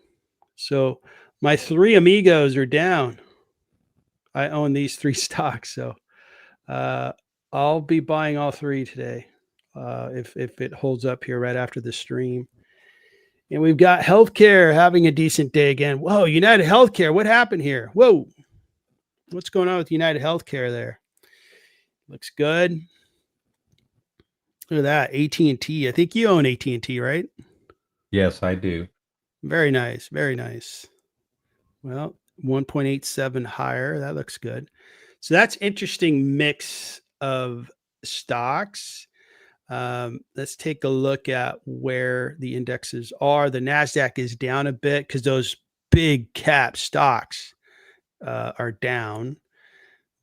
So my three amigos are down. I own these three stocks. So I'll be buying all three today if it holds up here right after the stream. And we've got healthcare having a decent day again. Whoa, United Healthcare. What happened here? Whoa. What's going on with United Healthcare there? Looks good. Look at that. AT&T. I think you own AT&T, right? Yes, I do. Very nice. Very nice. Well, 1.87 higher. That looks good. So that's interesting mix of stocks. Let's take a look at where the indexes are. The NASDAQ is down a bit because those big cap stocks are down.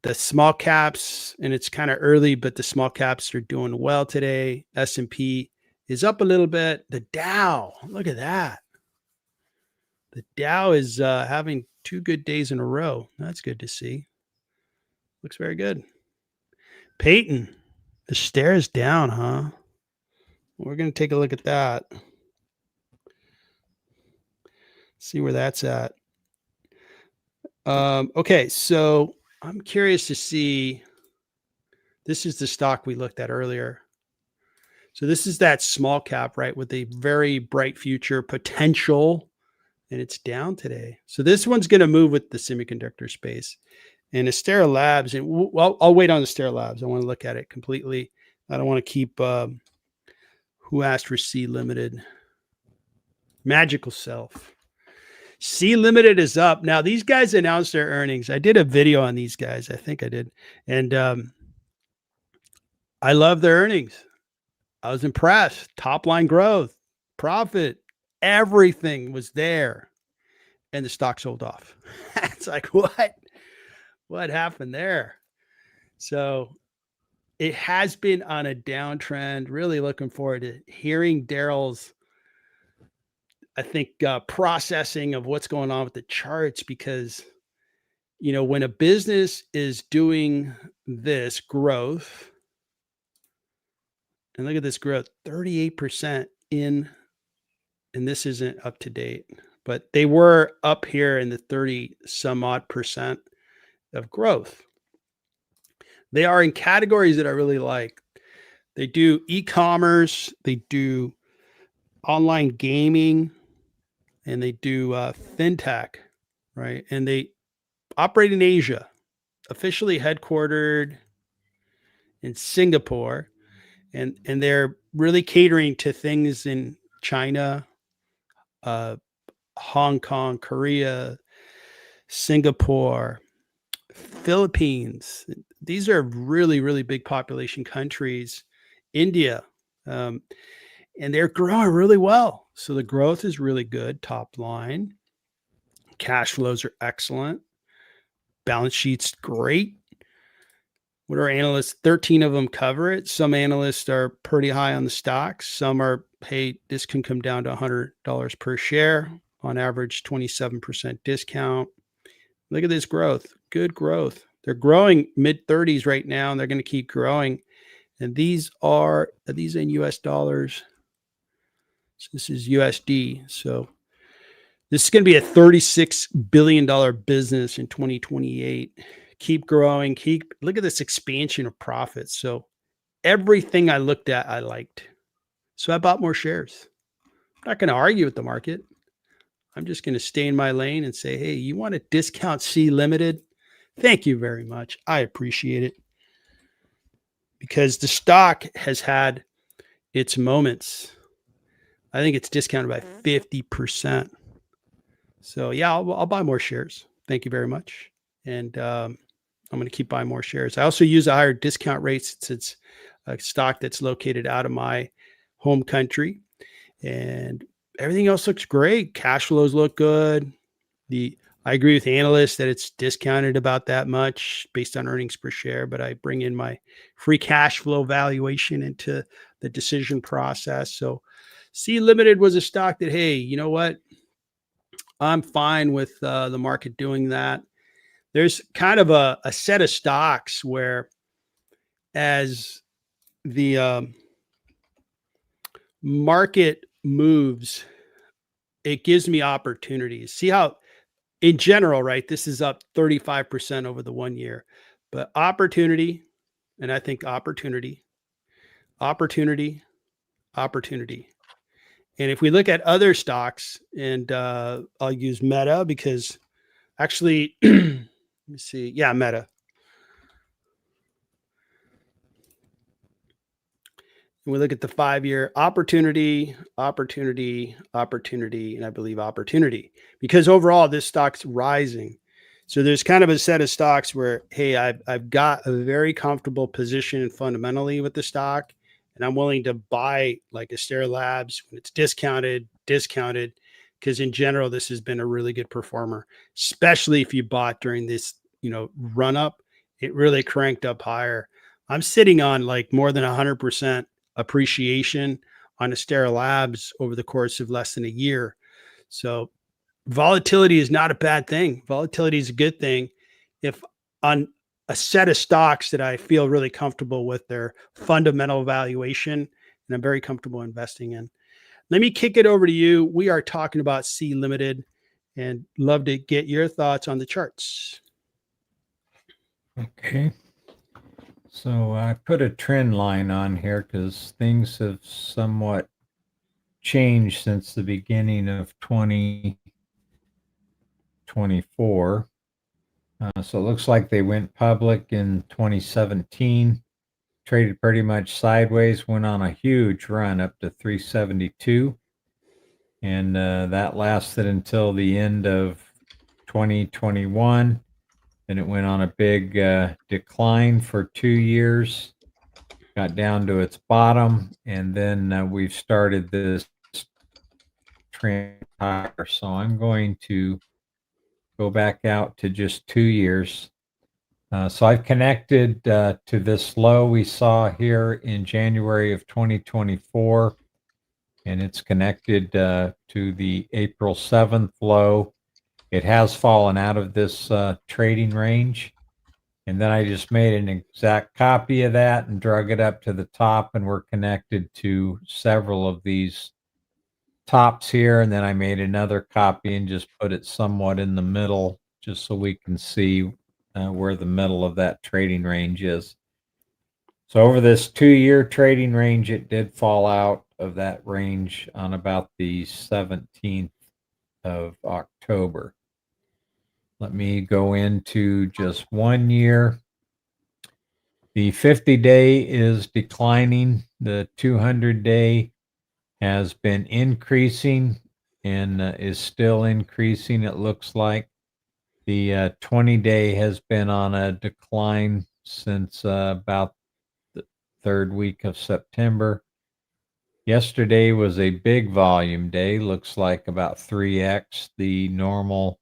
The small caps, and it's kind of early, but the small caps are doing well today. S&P is up a little bit. The Dow, look at that. The Dow is having 2 good days in a row. That's good to see. Looks very good. Peyton, the Astera's down, huh? We're going to take a look at that. See where that's at. Okay, so I'm curious to see. This is the stock we looked at earlier. So this is that small cap, right, with a very bright future potential, and it's down today. So this one's going to move with the semiconductor space. And Astera Labs, and I'll wait on Astera Labs. I want to look at it completely. I don't want to keep who asked for C Limited. Magical Self. C Limited is up. Now, these guys announced their earnings. I did a video on these guys. I think I did. And I love their earnings. I was impressed. Top line growth, profit, everything was there. And the stock sold off. It's like, what? What happened there? So it has been on a downtrend. Really looking forward to hearing Daryl's, I think, processing of what's going on with the charts, because, you know, when a business is doing this growth, and look at this growth, 38% in, and this isn't up to date, but they were up here in the 30 some odd percent of growth. They are in categories that I really like. They do e-commerce, they do online gaming, and they do fintech, right? And they operate in Asia, officially headquartered in Singapore, and they're really catering to things in China, Hong Kong, Korea, Singapore, Philippines. These are really, really big population countries. India, and they're growing really well. So the growth is really good. Top line, cash flows are excellent. Balance sheet's great. What are analysts? 13 of them cover it. Some analysts are pretty high on the stocks. Some are, hey, this can come down to $100 per share. On average, 27% discount. Look at this growth. Good growth. They're growing mid-30s right now, and they're going to keep growing. And these are these in US dollars? So this is USD. So this is going to be a $36 billion business in 2028. Keep growing. Look at this expansion of profits. So everything I looked at, I liked. So I bought more shares. I'm not going to argue with the market. I'm just going to stay in my lane and say, hey, you want to discount C Limited? Thank you very much. I appreciate it. Because the stock has had its moments. I think it's discounted by 50%. So yeah, I'll buy more shares. Thank you very much. And I'm going to keep buying more shares. I also use a higher discount rate since it's a stock that's located out of my home country. And everything else looks great. Cash flows look good. I agree with analysts that it's discounted about that much based on earnings per share, but I bring in my free cash flow valuation into the decision process. So C Limited was a stock that, hey, you know what? I'm fine with the market doing that. There's kind of a set of stocks where, as the market moves, it gives me opportunities. See how, in general, right, this is up 35% over the 1 year, but opportunity, and I think opportunity. And if we look at other stocks, and I'll use Meta because actually, let me see. Yeah, Meta. And we look at the 5-year opportunity, and I believe opportunity, because overall this stock's rising. So there's kind of a set of stocks where, hey, I've got a very comfortable position fundamentally with the stock, and I'm willing to buy like Astera Labs when it's discounted, because in general, this has been a really good performer, especially if you bought during this, run up. It really cranked up higher. I'm sitting on like more than 100% appreciation on Astera Labs over the course of less than a year. So volatility is not a bad thing. Volatility is a good thing. If on a set of stocks that I feel really comfortable with their fundamental valuation and I'm very comfortable investing in. Let me kick it over to you. We are talking about C Limited and love to get your thoughts on the charts. Okay. So I put a trend line on here because things have somewhat changed since the beginning of 2024. So it looks like they went public in 2017, traded pretty much sideways, went on a huge run up to 372. And that lasted until the end of 2021. Then it went on a big decline for 2 years, got down to its bottom, and then we've started this trend higher. So I'm going to go back out to just 2 years. So I've connected to this low we saw here in January of 2024, and it's connected to the April 7th low. It has fallen out of this trading range. And then I just made an exact copy of that and drug it up to the top, and we're connected to several of these tops here. And then I made another copy and just put it somewhat in the middle, just so we can see where the middle of that trading range is. So over this 2-year trading range, it did fall out of that range on about the 17th of October. Let me go into just 1 year. The 50-day is declining. The 200-day has been increasing and is still increasing, it looks like. The 20-day has been on a decline since about the third week of September. Yesterday was a big volume day, looks like about 3x the normal.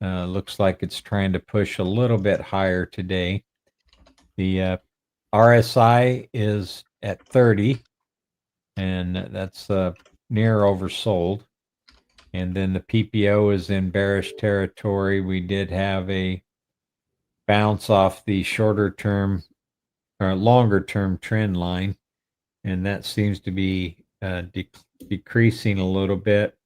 Looks like it's trying to push a little bit higher today. The RSI is at 30, and that's near oversold. And then the PPO is in bearish territory. We did have a bounce off the shorter term or longer term trend line, and that seems to be decreasing a little bit.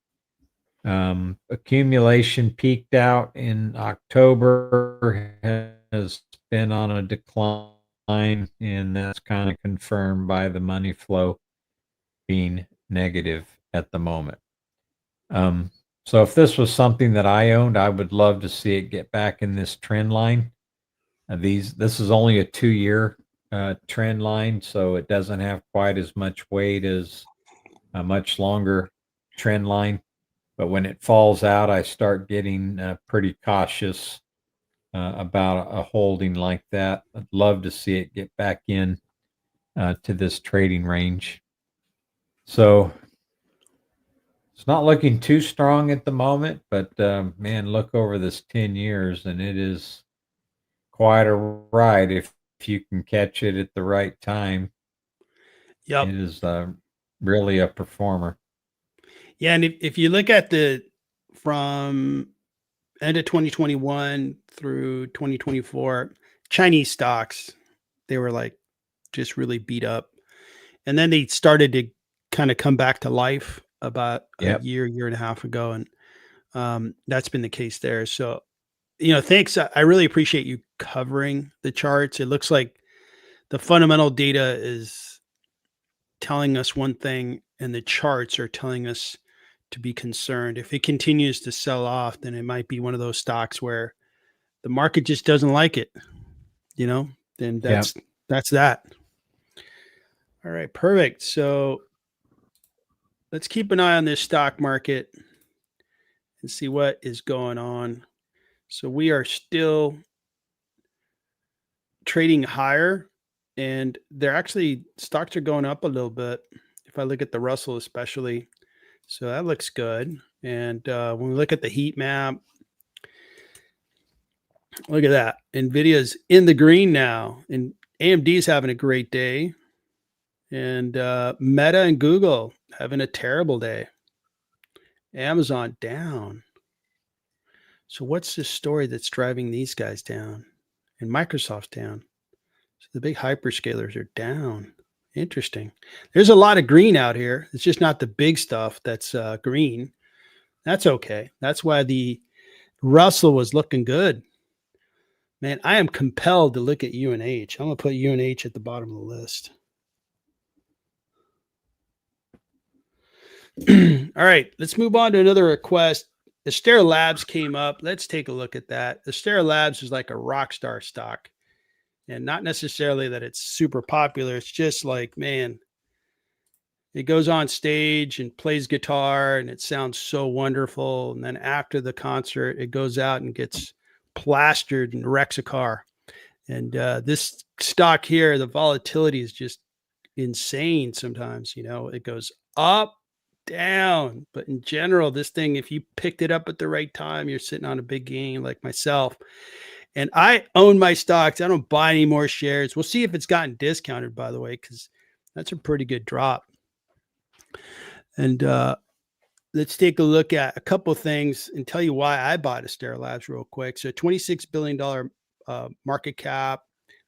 Accumulation peaked out in October, has been on a decline, and that's kind of confirmed by the money flow being negative at the moment. So if this was something that I owned, I would love to see it get back in this trend line. This is only a 2-year trend line, so it doesn't have quite as much weight as a much longer trend line. But when it falls out, I start getting pretty cautious about a holding like that. I'd love to see it get back in to this trading range. So it's not looking too strong at the moment, but man, look over this 10 years and it is quite a ride if you can catch it at the right time. Yep. It is really a performer. Yeah, and if you look at from end of 2021 through 2024, Chinese stocks, they were like just really beat up. And then they started to kind of come back to life about a year and a half ago. And that's been the case there. So, thanks. I really appreciate you covering the charts. It looks like the fundamental data is telling us one thing, and the charts are telling us to be concerned. If it continues to sell off, then it might be one of those stocks where the market just doesn't like it, then that's that. All right, perfect. So let's keep an eye on this stock market and see what is going on. So we are still trading higher, and they're actually stocks are going up a little bit. If I look at the Russell, especially, so that looks good. And when we look at the heat map, look at that. Nvidia's in the green now, and AMD's having a great day, and Meta and Google having a terrible day. Amazon down. So what's the story that's driving these guys down? And Microsoft's down. So the big hyperscalers are down. Interesting. There's a lot of green out here. It's just not the big stuff that's green. That's okay. That's why the Russell was looking good. Man, I am compelled to look at UNH. I'm going to put UNH at the bottom of the list. All right, let's move on to another request. Astera Labs came up. Let's take a look at that. Astera Labs is like a rock star stock. And not necessarily that it's super popular. It's just like, man, it goes on stage and plays guitar and it sounds so wonderful. And then after the concert, it goes out and gets plastered and wrecks a car. And this stock here, the volatility is just insane sometimes. You know, it goes up, down. But in general, this thing, if you picked it up at the right time, you're sitting on a big gain like myself. And I own my stocks. I don't buy any more shares. We'll see if it's gotten discounted, by the way, because that's a pretty good drop. And let's take a look at a couple of things and tell you why I bought Astera Labs real quick. So $26 billion market cap.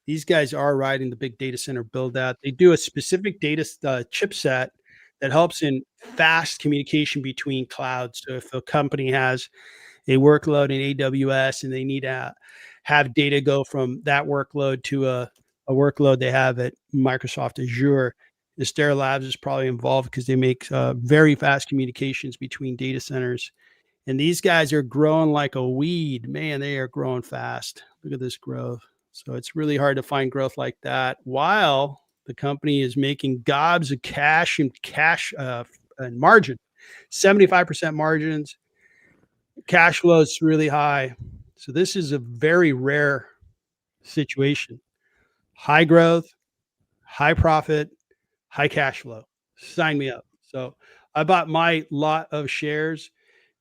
These guys are riding the big data center build out. They do a specific data chipset that helps in fast communication between clouds. So if a company has a workload in AWS and they need to have data go from that workload to a workload they have at Microsoft Azure, Astera Labs is probably involved because they make very fast communications between data centers. And these guys are growing like a weed. Man, they are growing fast. Look at this growth. So it's really hard to find growth like that while the company is making gobs of cash and margin, 75% margins. Cash flow is really high. So this is a very rare situation. High growth, high profit, high cash flow. Sign me up. So I bought my lot of shares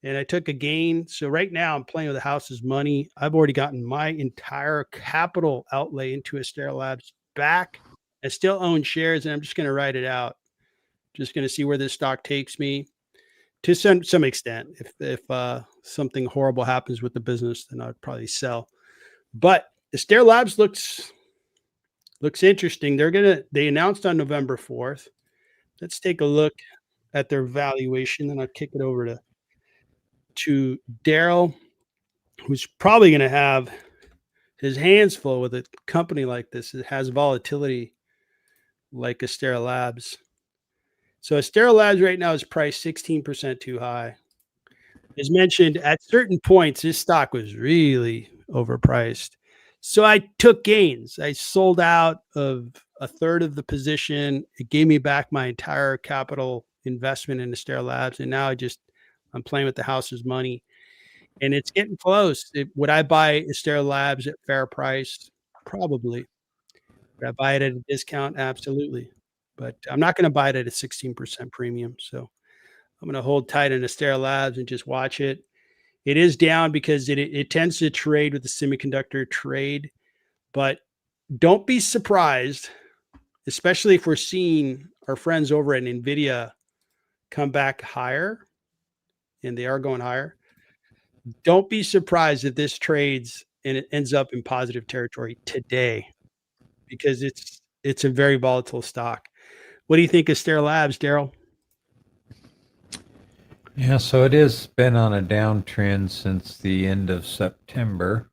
and I took a gain. So right now I'm playing with the house's money. I've already gotten my entire capital outlay into Astera Labs back. I still own shares and I'm just going to ride it out. Just going to see where this stock takes me. To some extent, if something horrible happens with the business, then I'd probably sell. But Astera Labs looks interesting. They announced on November 4th. Let's take a look at their valuation, and I'll kick it over to Daryl, who's probably going to have his hands full with a company like this. It has volatility like Astera Labs. So Astera Labs right now is priced 16% too high. As mentioned, at certain points, this stock was really overpriced. So I took gains. I sold out of a third of the position. It gave me back my entire capital investment in Astera Labs. And now I'm playing with the house's money. And it's getting close. Would I buy Astera Labs at fair price? Probably. Would I buy it at a discount? Absolutely. But I'm not going to buy it at a 16% premium. So I'm going to hold tight on Astera Labs and just watch it. It is down because it tends to trade with the semiconductor trade. But don't be surprised, especially if we're seeing our friends over at NVIDIA come back higher, and they are going higher. Don't be surprised if this trades and it ends up in positive territory today, because it's a very volatile stock. What do you think of Astera Labs, Daryl? Yeah, so it has been on a downtrend since the end of September.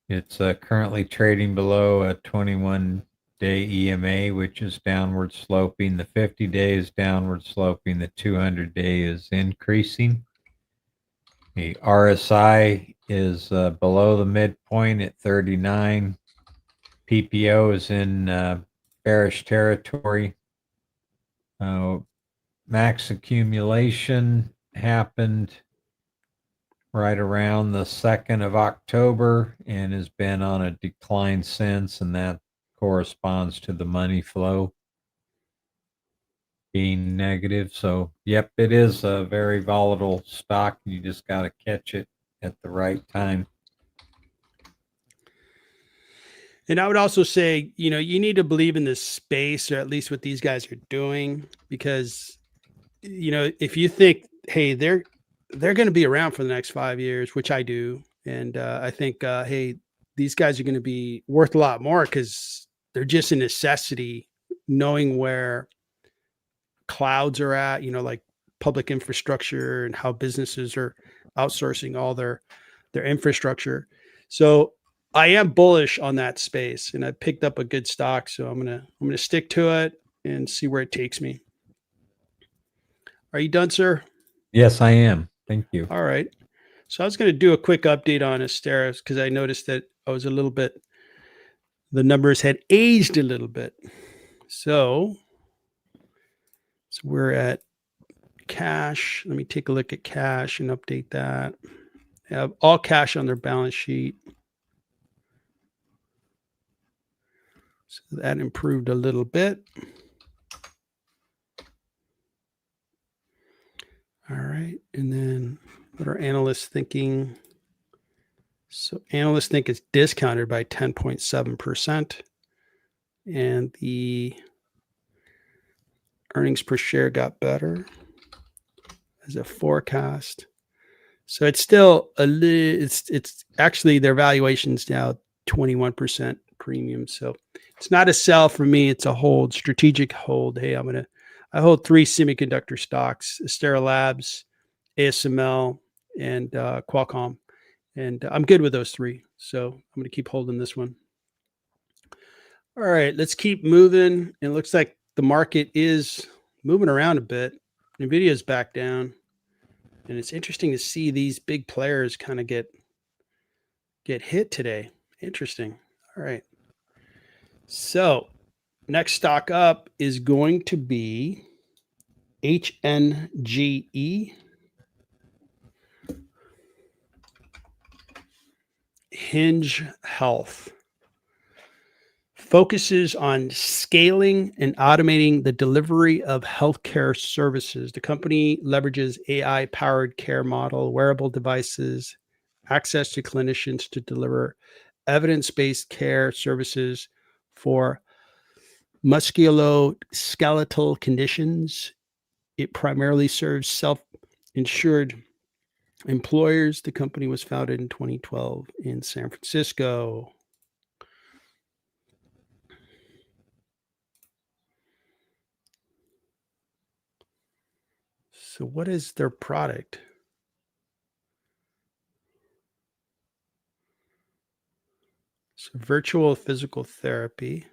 It's currently trading below a 21-day EMA, which is downward sloping. The 50-day is downward sloping. The 200-day is increasing. The RSI is below the midpoint at 39. PPO is in bearish territory. Max accumulation happened right around the 2nd of October and has been on a decline since, and that corresponds to the money flow being negative. So, yep, it is a very volatile stock. You just got to catch it at the right time. And I would also say, you know, you need to believe in this space, or at least what these guys are doing, because, you know, if you think, hey, they're going to be around for the next 5 years, which I do, and I think, hey, these guys are going to be worth a lot more because they're just a necessity, knowing where clouds are at, you know, like public infrastructure and how businesses are outsourcing all their infrastructure. So I am bullish on that space, and I picked up a good stock, so I'm gonna stick to it and see where it takes me. Are you done, sir? Yes, I am. Thank you. All right. So I was going to do a quick update on Astera because I noticed that I was a little bit, the numbers had aged a little bit. So we're at cash. Let me take a look at cash and update that. They have all cash on their balance sheet. So that improved a little bit. All right. And then what are analysts thinking? So analysts think it's discounted by 10.7%. And the earnings per share got better as a forecast. So it's still a little, it's actually their valuation's now 21% premium. So it's not a sell for me. It's a hold, strategic hold. Hey, I hold 3 semiconductor stocks: Astera Labs, ASML, and Qualcomm. And I'm good with those 3. So I'm going to keep holding this one. All right, let's keep moving. It looks like the market is moving around a bit. Nvidia's back down. And it's interesting to see these big players kind of get hit today. Interesting. All right. So next stock up is going to be HNGE. Hinge Health focuses on scaling and automating the delivery of healthcare services. The company leverages AI-powered care model, wearable devices, access to clinicians to deliver evidence-based care services for musculoskeletal conditions. It primarily serves self-insured employers. The company was founded in 2012 in San Francisco. So what is their product? So virtual physical therapy.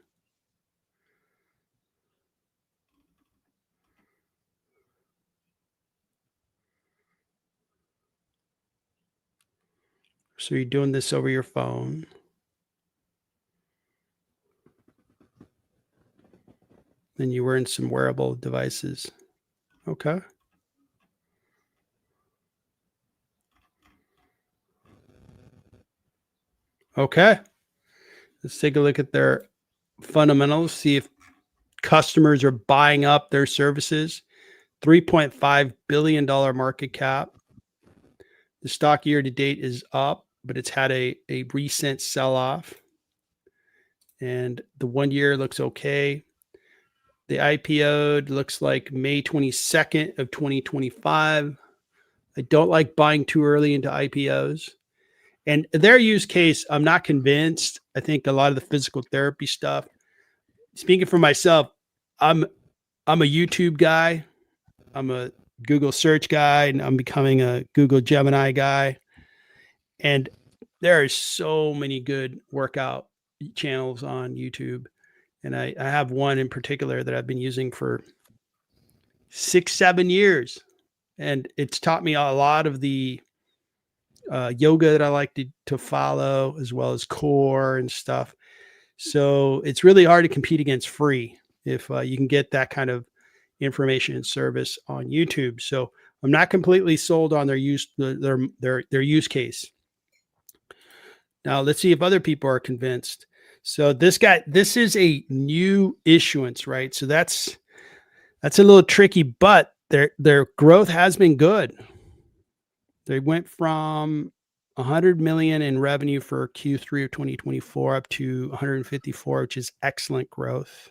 So you're doing this over your phone. Then you were in some wearable devices. Okay. Okay. Let's take a look at their fundamentals, see if customers are buying up their services. $3.5 billion market cap. The stock year to date is up, but it's had a recent sell-off. And the 1 year looks okay. The IPO'd looks like May 22nd of 2025. I don't like buying too early into IPOs. And their use case, I'm not convinced. I think a lot of the physical therapy stuff, speaking for myself, I'm a YouTube guy. I'm a Google search guy, and I'm becoming a Google Gemini guy. And there are so many good workout channels on YouTube. And I have one in particular that I've been using for 6-7 years. And it's taught me a lot of the yoga that I like to follow, as well as core and stuff. So it's really hard to compete against free if you can get that kind of information and service on YouTube. So I'm not completely sold on their use case. Now let's see if other people are convinced. So this is a new issuance, right? So that's a little tricky, but their growth has been good. They went from 100 million in revenue for Q3 of 2024 up to 154, which is excellent growth.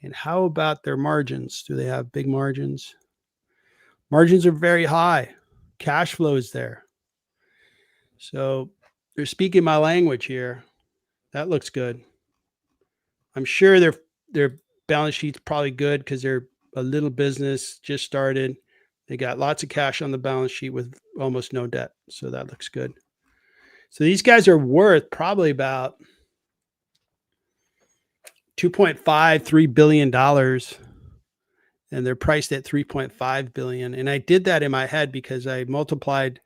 And how about their margins? Do they have big margins? Margins are very high. Cash flow is there. So they're speaking my language here. That looks good. I'm sure their balance sheet's probably good because they're a little business, just started. They got lots of cash on the balance sheet with almost no debt. So that looks good. So these guys are worth probably about $2.53 billion, and they're priced at 3.5 billion. And I did that in my head because I multiplied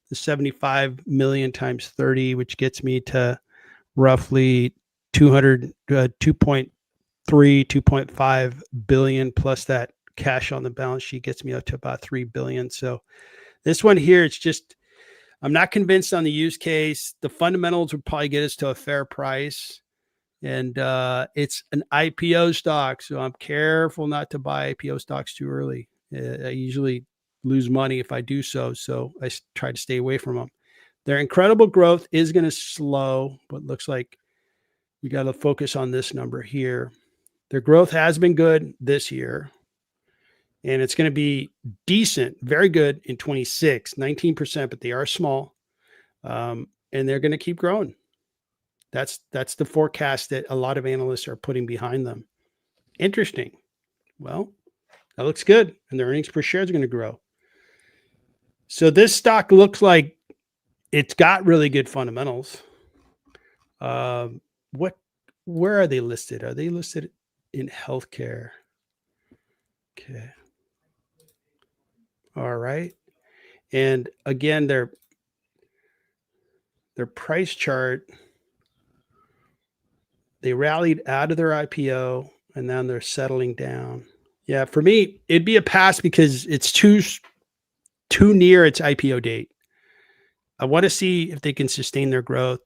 the 75 million times 30, which gets me to roughly 2.3, 2.5 billion, plus that cash on the balance sheet gets me up to about 3 billion. So this one here, it's just, I'm not convinced on the use case. The fundamentals would probably get us to a fair price. And it's an IPO stock. So I'm careful not to buy IPO stocks too early. I usually lose money if I do so. So I try to stay away from them. Their incredible growth is going to slow, but looks like we got to focus on this number here. Their growth has been good this year. And it's going to be decent, very good in 26, 19%, but they are small. And they're going to keep growing. That's the forecast that a lot of analysts are putting behind them. Interesting. Well, that looks good. And their earnings per share is going to grow. So this stock looks like it's got really good fundamentals. Where are they listed? Are they listed in healthcare? Okay. All right. And again, their price chart, they rallied out of their IPO and now they're settling down. Yeah, for me, it'd be a pass because it's too near its IPO date. I want to see if they can sustain their growth,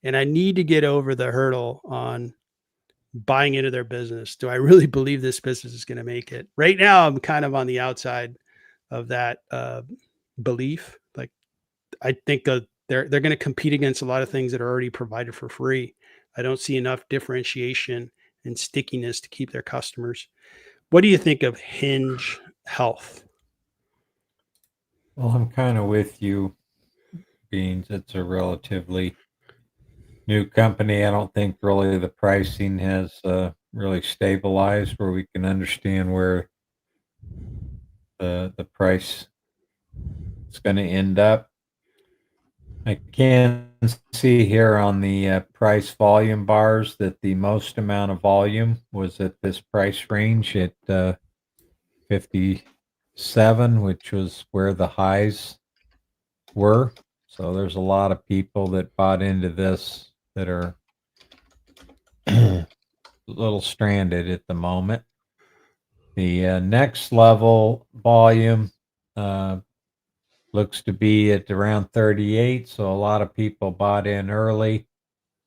and I need to get over the hurdle on buying into their business. Do I really believe this business is going to make it? Right now, I'm kind of on the outside of that belief. Like, I think they're going to compete against a lot of things that are already provided for free. I don't see enough differentiation and stickiness to keep their customers. What do you think of Hinge Health? Well, I'm kind of with you, Beans. It's a relatively new company. I don't think really the pricing has really stabilized where we can understand where the price is going to end up. I can see here on the price volume bars that the most amount of volume was at this price range at 57, which was where the highs were. So there's a lot of people that bought into this that are a little stranded at the moment. The next level volume looks to be at around 38, so a lot of people bought in early.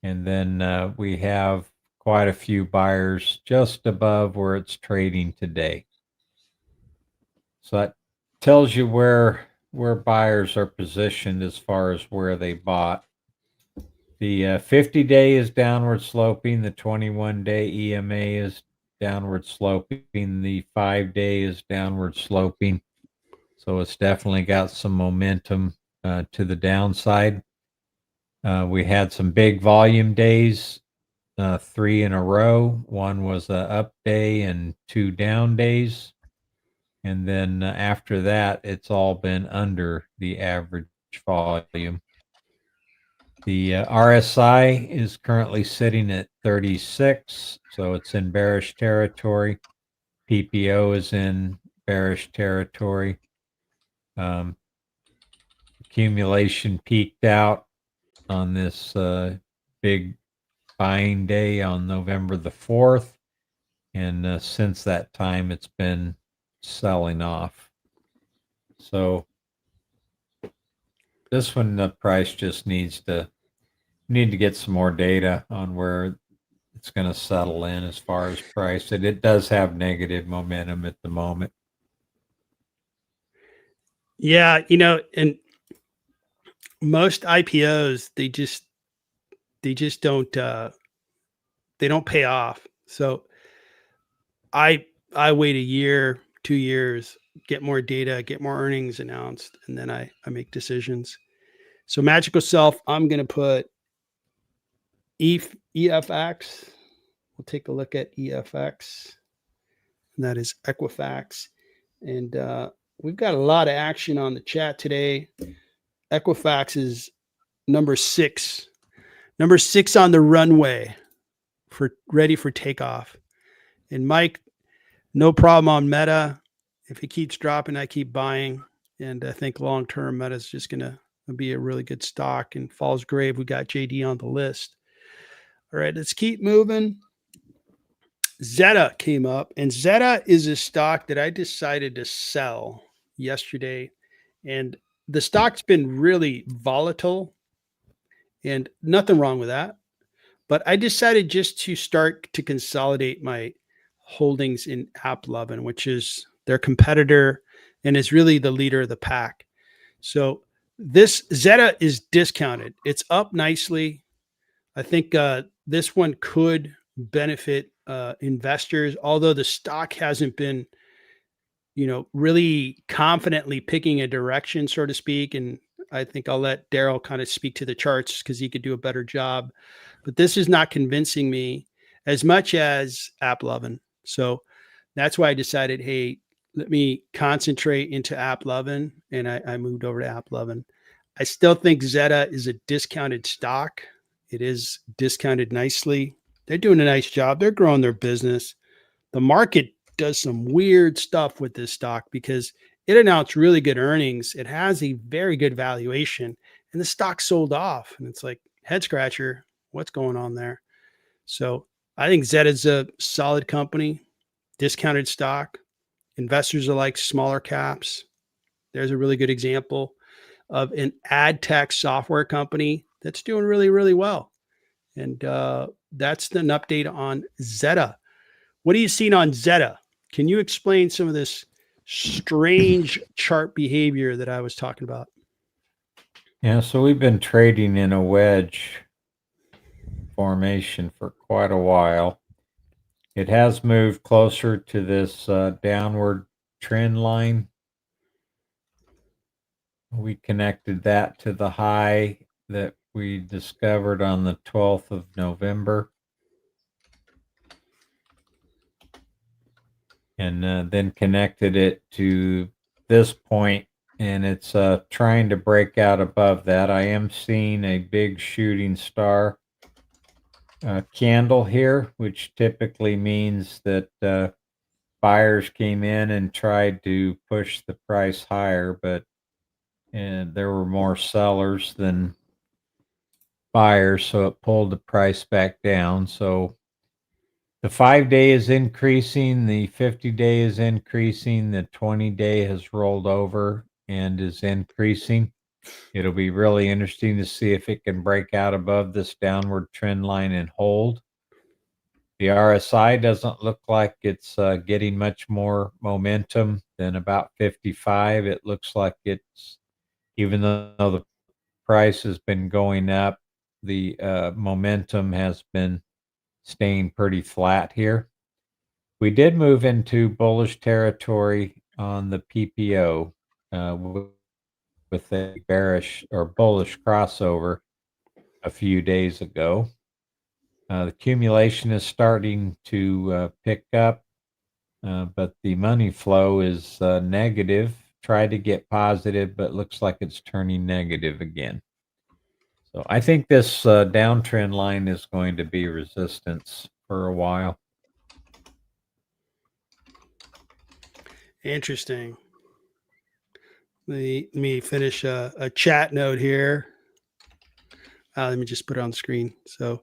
And then we have quite a few buyers just above where it's trading today. So that tells you where buyers are positioned as far as where they bought. The 50-day is downward sloping. The 21-day EMA is downward sloping. The 5-day is downward sloping. So it's definitely got some momentum to the downside. We had some big volume days, 3 in a row. One was a up day and 2 down days. And then after that, it's all been under the average volume. The RSI is currently sitting at 36, so it's in bearish territory. PPO is in bearish territory. Accumulation peaked out on this big buying day on November the 4th. And since that time, it's been selling off. So this one, the price just need to get some more data on where it's going to settle in as far as price. And it does have negative momentum at the moment. Yeah, and most IPOs, they just don't they don't pay off. So I wait a year, 2 years, get more data, get more earnings announced, and then I make decisions. So Magical Self, I'm going to put EFX. We'll take a look at EFX. And that is Equifax. And we've got a lot of action on the chat today. Equifax is number 6 on the runway for ready for takeoff. And Mike, no problem on Meta. If it keeps dropping, I keep buying. And I think long-term Meta is just going to be a really good stock. And Falls Grave, we got JD on the list. All right, let's keep moving. Zeta came up, and Zeta is a stock that I decided to sell yesterday. And the stock's been really volatile, and nothing wrong with that. But I decided just to start to consolidate my holdings in AppLovin, which is their competitor and is really the leader of the pack. So this Zeta is discounted. It's up nicely. I think this one could benefit investors, although the stock hasn't been, really confidently picking a direction, so to speak. And I think I'll let Daryl kind of speak to the charts because he could do a better job. But this is not convincing me as much as AppLovin. So that's why I decided, hey, let me concentrate into AppLovin, and I moved over to AppLovin. I still think Zeta is a discounted stock. It is discounted nicely. They're doing a nice job. They're growing their business. The market does some weird stuff with this stock because it announced really good earnings. It has a very good valuation, and the stock sold off. And it's like, head scratcher, what's going on there? So I think Zeta's a solid company, discounted stock. Investors are like smaller caps. There's a really good example of an ad tech software company that's doing really, really well. And that's an update on Zeta. What are you seeing on Zeta? Can you explain some of this strange chart behavior that I was talking about? Yeah, so we've been trading in a wedge formation for quite a while. It has moved closer to this downward trend line. We connected that to the high that we discovered on the 12th of November. And then connected it to this point, and it's trying to break out above that. I am seeing a big shooting star candle here, which typically means that buyers came in and tried to push the price higher, but there were more sellers than buyers, so it pulled the price back down. So the 5-day is increasing, the 50-day is increasing, the 20-day has rolled over and is increasing. It'll be really interesting to see if it can break out above this downward trend line and hold. The RSI doesn't look like it's getting much more momentum than about 55. It looks like it's, even though the price has been going up, the momentum has been staying pretty flat here. We did move into bullish territory on the PPO with a bearish or bullish crossover a few days ago. The accumulation is starting to pick up, but the money flow is negative. Tried to get positive, but looks like it's turning negative again. So I think this downtrend line is going to be resistance for a while. Interesting. Let me finish a chat note here. Let me just put it on the screen. So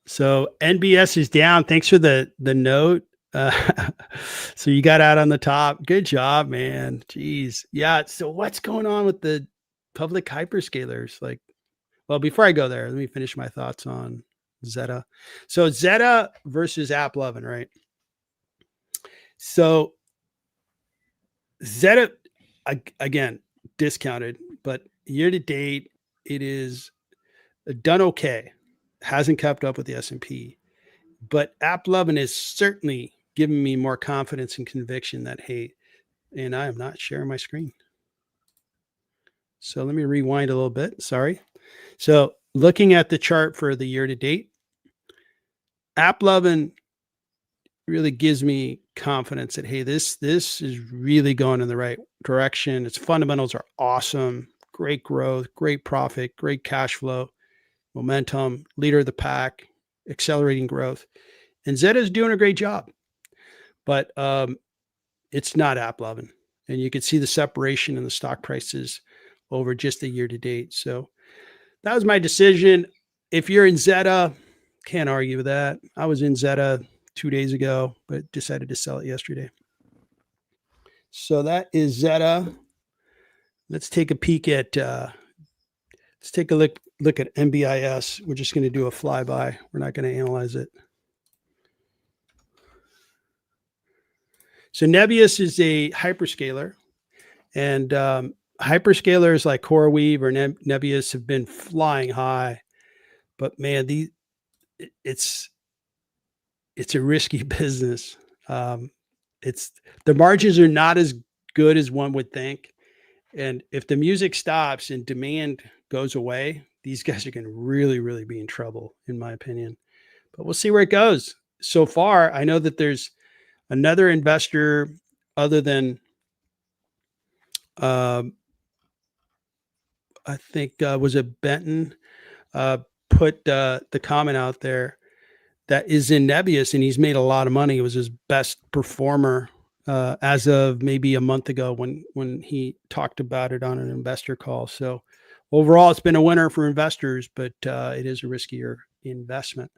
NBS is down. Thanks for the note. So you got out on the top. Good job, man. Jeez. Yeah. So what's going on with the public hyperscalers? Like, well, before I go there, let me finish my thoughts on Zeta. So Zeta versus AppLovin, right? So Zeta, again, discounted, but year to date, it is done okay. Hasn't kept up with the S&P, but AppLovin is certainly giving me more confidence and conviction that, hey, and I am not sharing my screen. So let me rewind a little bit. Sorry. So looking at the chart for the year to date, AppLovin really gives me confidence that, hey, this is really going in the right direction. Its fundamentals are awesome. Great growth, great profit, great cash flow, momentum, leader of the pack, accelerating growth. And Zeta is doing a great job, but it's not AppLovin. And you can see the separation in the stock prices over just the year to date. So that was my decision. If you're in Zeta, can't argue with that. I was in Zeta 2 days ago, but decided to sell it yesterday. So that is Zeta. Let's take a peek at, let's take a look at NBIS. We're just going to do a flyby. We're not going to analyze it. So Nebius is a hyperscaler, and hyperscalers like CoreWeave or Nebius have been flying high, but man, it's a risky business. It's the margins are not as good as one would think, and if the music stops and demand goes away, these guys are going to really be in trouble, in my opinion. But we'll see where it goes. So far, I know that there's another investor other than I think was it Benton put the comment out there that is in Nebius, and he's made a lot of money. It was his best performer as of maybe a month ago when he talked about it on an investor call. So overall, it's been a winner for investors, but it is a riskier investment.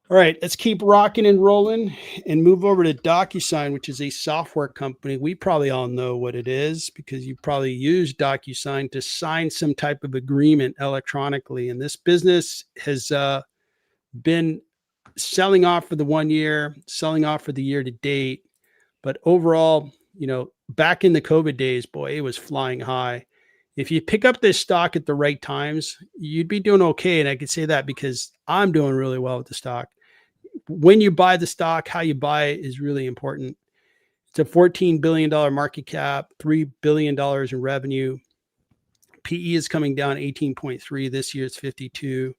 All right, let's keep rocking and rolling and move over to DocuSign, which is a software company. We probably all know what it is because you probably use DocuSign to sign some type of agreement electronically. And this business has been selling off for the 1 year, selling off for the year to date. But overall, back in the COVID days, boy, it was flying high. If you pick up this stock at the right times, you'd be doing okay. And I can say that because I'm doing really well with the stock. When you buy the stock, how you buy it is really important. It's a $14 billion market cap, $3 billion in revenue. PE is coming down 18.3. This year it's 52.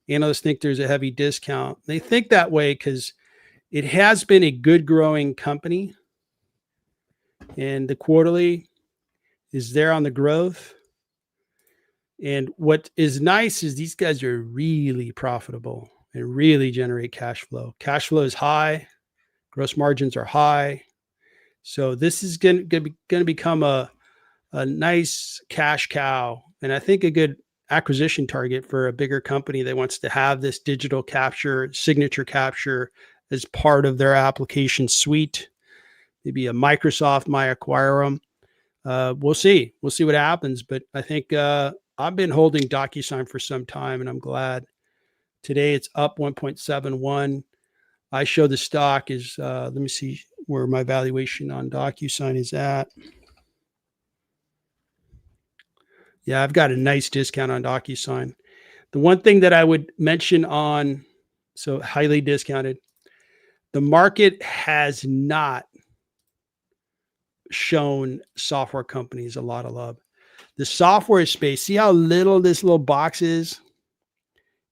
Analysts think there's a heavy discount. They think that way because it has been a good growing company. And the quarterly is there on the growth. And what is nice is these guys are really profitable and really generate cash flow. Cash flow is high. Gross margins are high. So this is going to become a nice cash cow. And I think a good acquisition target for a bigger company that wants to have this digital capture, signature capture as part of their application suite. Maybe a Microsoft might acquire them. We'll see. We'll see what happens. But I think I've been holding DocuSign for some time, and I'm glad. Today it's up 1.71. I show the stock is, let me see where my valuation on DocuSign is at. Yeah, I've got a nice discount on DocuSign. The one thing that I would mention on, so highly discounted, the market has not shown software companies a lot of love. The software space, see how little this little box is?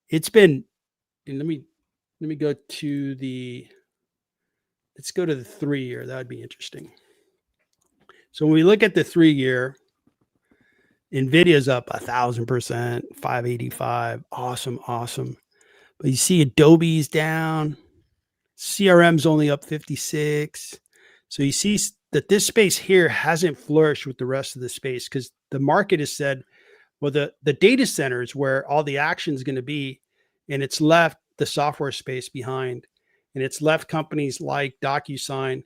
It's been, and let me go to the, let's go to the 3 year. That would be interesting. So when we look at the 3 year, NVIDIA's up 1,000%, 585. Awesome. But you see Adobe's down. CRM's only up 56. So you see that this space here hasn't flourished with the rest of the space because the market has said, well, the data center is where all the action is going to be, and it's left the software space behind. and it's left companies like DocuSign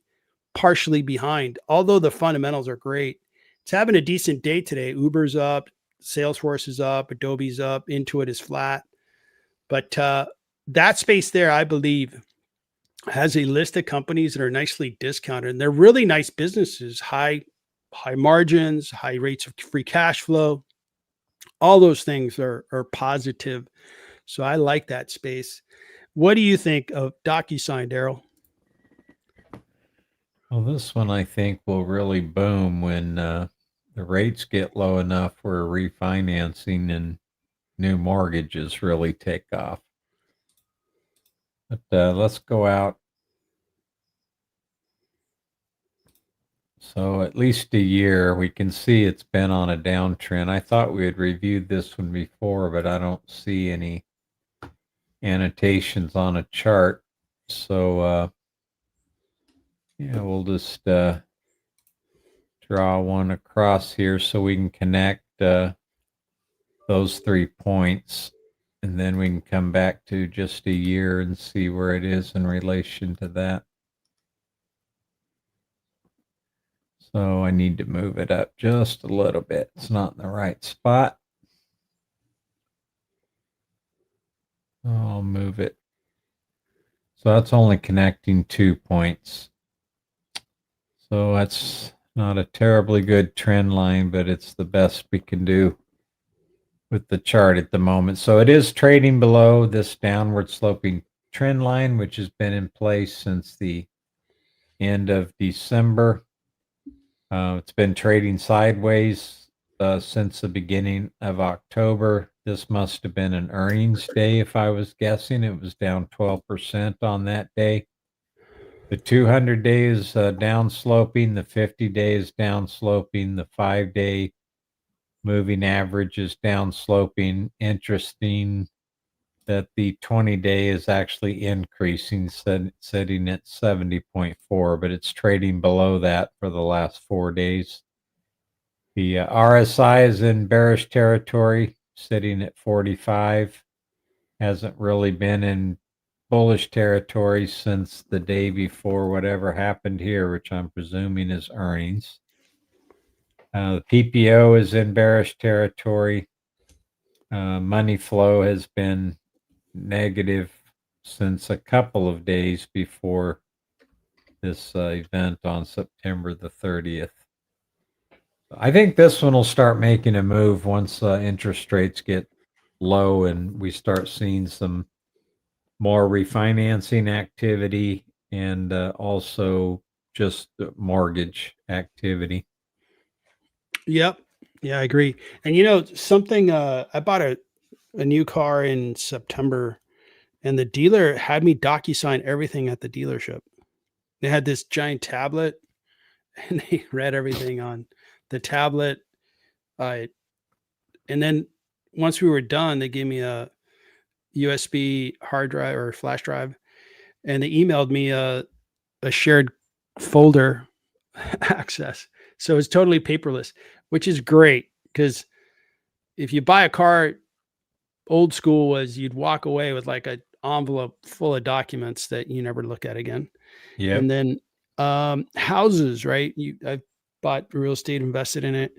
partially behind, although the fundamentals are great. It's having a decent day today. Uber's up, Salesforce is up, Adobe's up, Intuit is flat. But that space there, I believe, has a list of companies that are nicely discounted, and they're really nice businesses, high margins, high rates of free cash flow. All those things are positive. So I like that space. What do you think of DocuSign, Daryl? Well, this one I think will really boom when the rates get low enough where refinancing and new mortgages really take off. But let's go out. So at least a year, we can see it's been on a downtrend. I thought we had reviewed this one before, but I don't see any annotations on a chart. So yeah, we'll just draw one across here so we can connect those 3 points, and then we can come back to just a year and see where it is in relation to that. So I need to move it up just a little bit. It's not in the right spot. I'll move it. So that's only connecting 2 points. So that's not a terribly good trend line, but it's the best we can do with the chart at the moment. So it is trading below this downward sloping trend line, which has been in place since the end of December. It's been trading sideways since the beginning of October. This must have been an earnings day, if I was guessing. It was down 12% on that day. The 200 day is down sloping. The 50 day is down sloping. The 5-day moving average is down sloping. Interesting that the 20-day is actually increasing, sitting at 70.4, but it's trading below that for the last 4 days. The RSI is in bearish territory, sitting at 45. Hasn't really been in bullish territory since the day before whatever happened here, which I'm presuming is earnings. The PPO is in bearish territory. Money flow has been negative since a couple of days before this event on September the 30th. I think this one will start making a move once interest rates get low and we start seeing some more refinancing activity and also just mortgage activity. Yep. Yeah, I agree. And you know, something I bought a new car in September, and the dealer had me DocuSign everything at the dealership. They had this giant tablet and they read everything on the tablet. And then once we were done, they gave me a USB hard drive or flash drive, and they emailed me a shared folder access. So it's totally paperless, which is great because if you buy a car, old school was you'd walk away with like an envelope full of documents that you never look at again. Yeah. And then houses, right? I bought real estate, invested in it.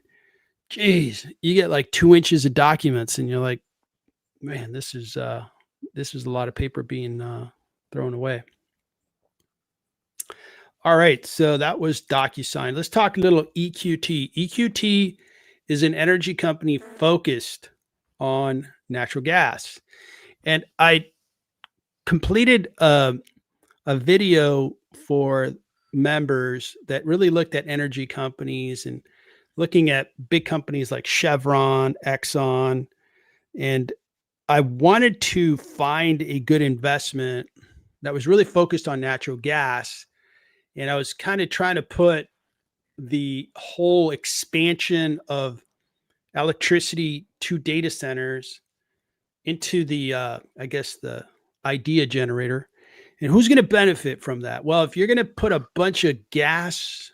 Geez, you get like 2 inches of documents, and you're like, man, this is a lot of paper being thrown away. All right, so that was DocuSign. Let's talk a little EQT. EQT is an energy company focused on natural gas. And I completed a video for members that really looked at energy companies and looking at big companies like Chevron, Exxon, and I wanted to find a good investment that was really focused on natural gas. And I was kind of trying to put the whole expansion of electricity to data centers into the, I guess, the idea generator. And who's going to benefit from that? Well, if you're going to put a bunch of gas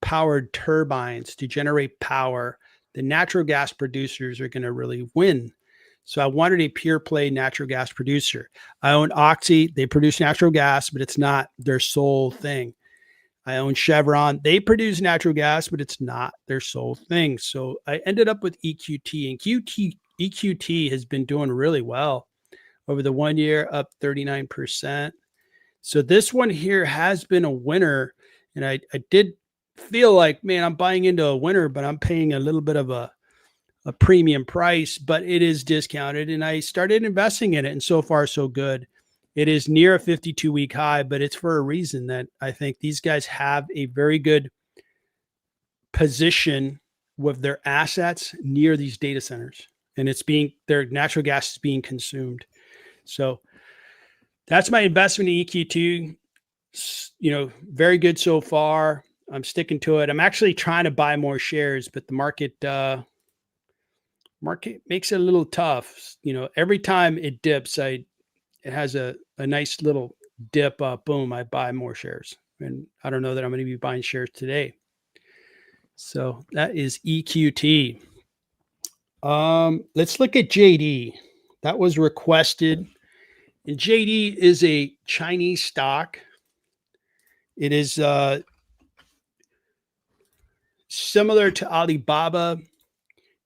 powered turbines to generate power, the natural gas producers are going to really win. So I wanted a pure play natural gas producer. I own Oxy. They produce natural gas, but it's not their sole thing. I own Chevron. They produce natural gas, but it's not their sole thing. So I ended up with EQT, and EQT has been doing really well over the 1 year, up 39%. So this one here has been a winner. And I did feel like, man, I'm buying into a winner, but I'm paying a little bit of a premium price, but it is discounted. And I started investing in it, and so far, so good. It is near a 52-week high, but it's for a reason that I think these guys have a very good position with their assets near these data centers, and their natural gas is being consumed. So that's my investment in EQ2. Very good so far. I'm sticking to it. I'm actually trying to buy more shares, but the market makes it a little tough. Every time it dips, it has a nice little dip up. Boom, I buy more shares. And I don't know that I'm going to be buying shares today. So that is EQT. Let's look at JD. That was requested. And JD is a Chinese stock. It is similar to Alibaba.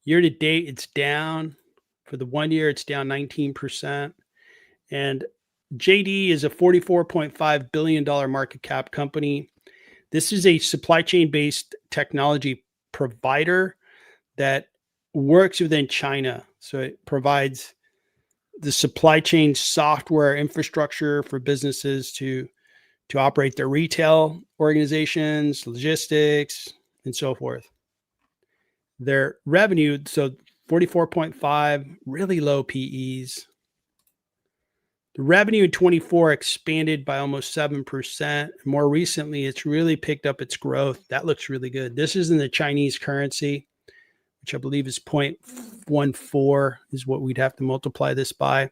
Year to date, it's down. For the 1 year, it's down 19%. And JD is a $44.5 billion market cap company. This is a supply chain based technology provider that works within China. So it provides the supply chain software infrastructure for businesses to operate their retail organizations, logistics, and so forth. Their revenue, so 44.5, really low PEs. The revenue in 24 expanded by almost 7%. More recently, it's really picked up its growth. That looks really good. This is in the Chinese currency, which I believe is 0.14 is what we'd have to multiply this by.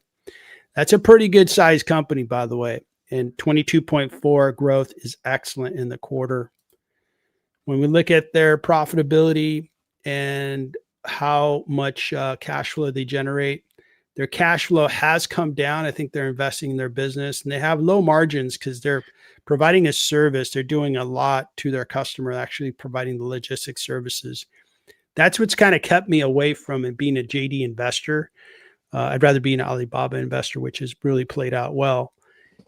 That's a pretty good size company, by the way. And 22.4 growth is excellent in the quarter. When we look at their profitability and how much cash flow they generate, their cash flow has come down. I think they're investing in their business, and they have low margins because they're providing a service. They're doing a lot to their customer, actually providing the logistics services. That's what's kind of kept me away from it being a JD investor. I'd rather be an Alibaba investor, which has really played out well.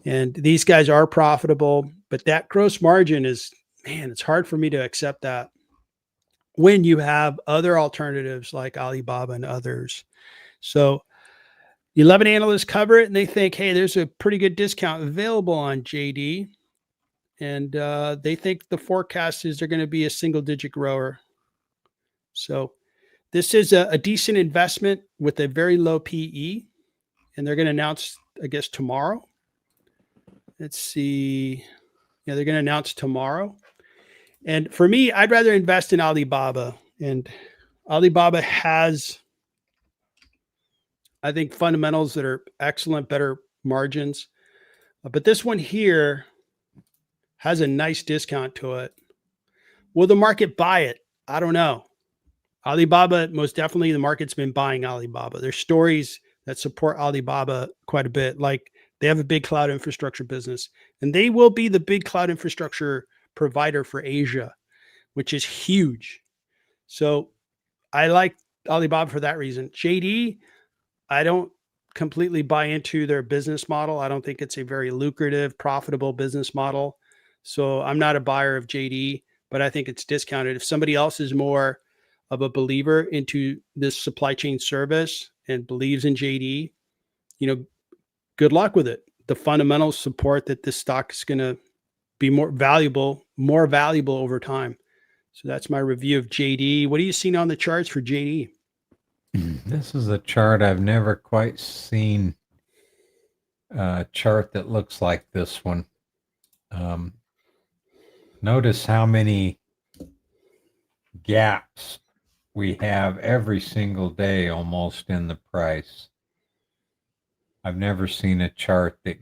And these guys are profitable, but that gross margin is, man, it's hard for me to accept that when you have other alternatives like Alibaba and others. So 11 analysts cover it, and they think, hey, there's a pretty good discount available on JD. And they think the forecast is they're going to be a single-digit grower. So this is a decent investment with a very low PE, and they're going to announce, I guess, tomorrow. Let's see. Yeah, they're going to announce tomorrow. And for me, I'd rather invest in Alibaba. And Alibaba has, I think, fundamentals that are excellent, better margins. But this one here has a nice discount to it. Will the market buy it? I don't know. Alibaba, most definitely the market's been buying Alibaba. There's stories that support Alibaba quite a bit. Like they have a big cloud infrastructure business, and they will be the big cloud infrastructure provider for Asia, which is huge. So I like Alibaba for that reason. JD, I don't completely buy into their business model. I don't think it's a very lucrative, profitable business model. So I'm not a buyer of JD, but I think it's discounted. If somebody else is more of a believer into this supply chain service and believes in JD, good luck with it. The fundamentals support that this stock is going to be more valuable over time. So that's my review of JD. What are you seeing on the charts for JD? This is a chart I've never quite seen. A chart that looks like this one. Notice how many gaps we have every single day almost in the price. I've never seen a chart that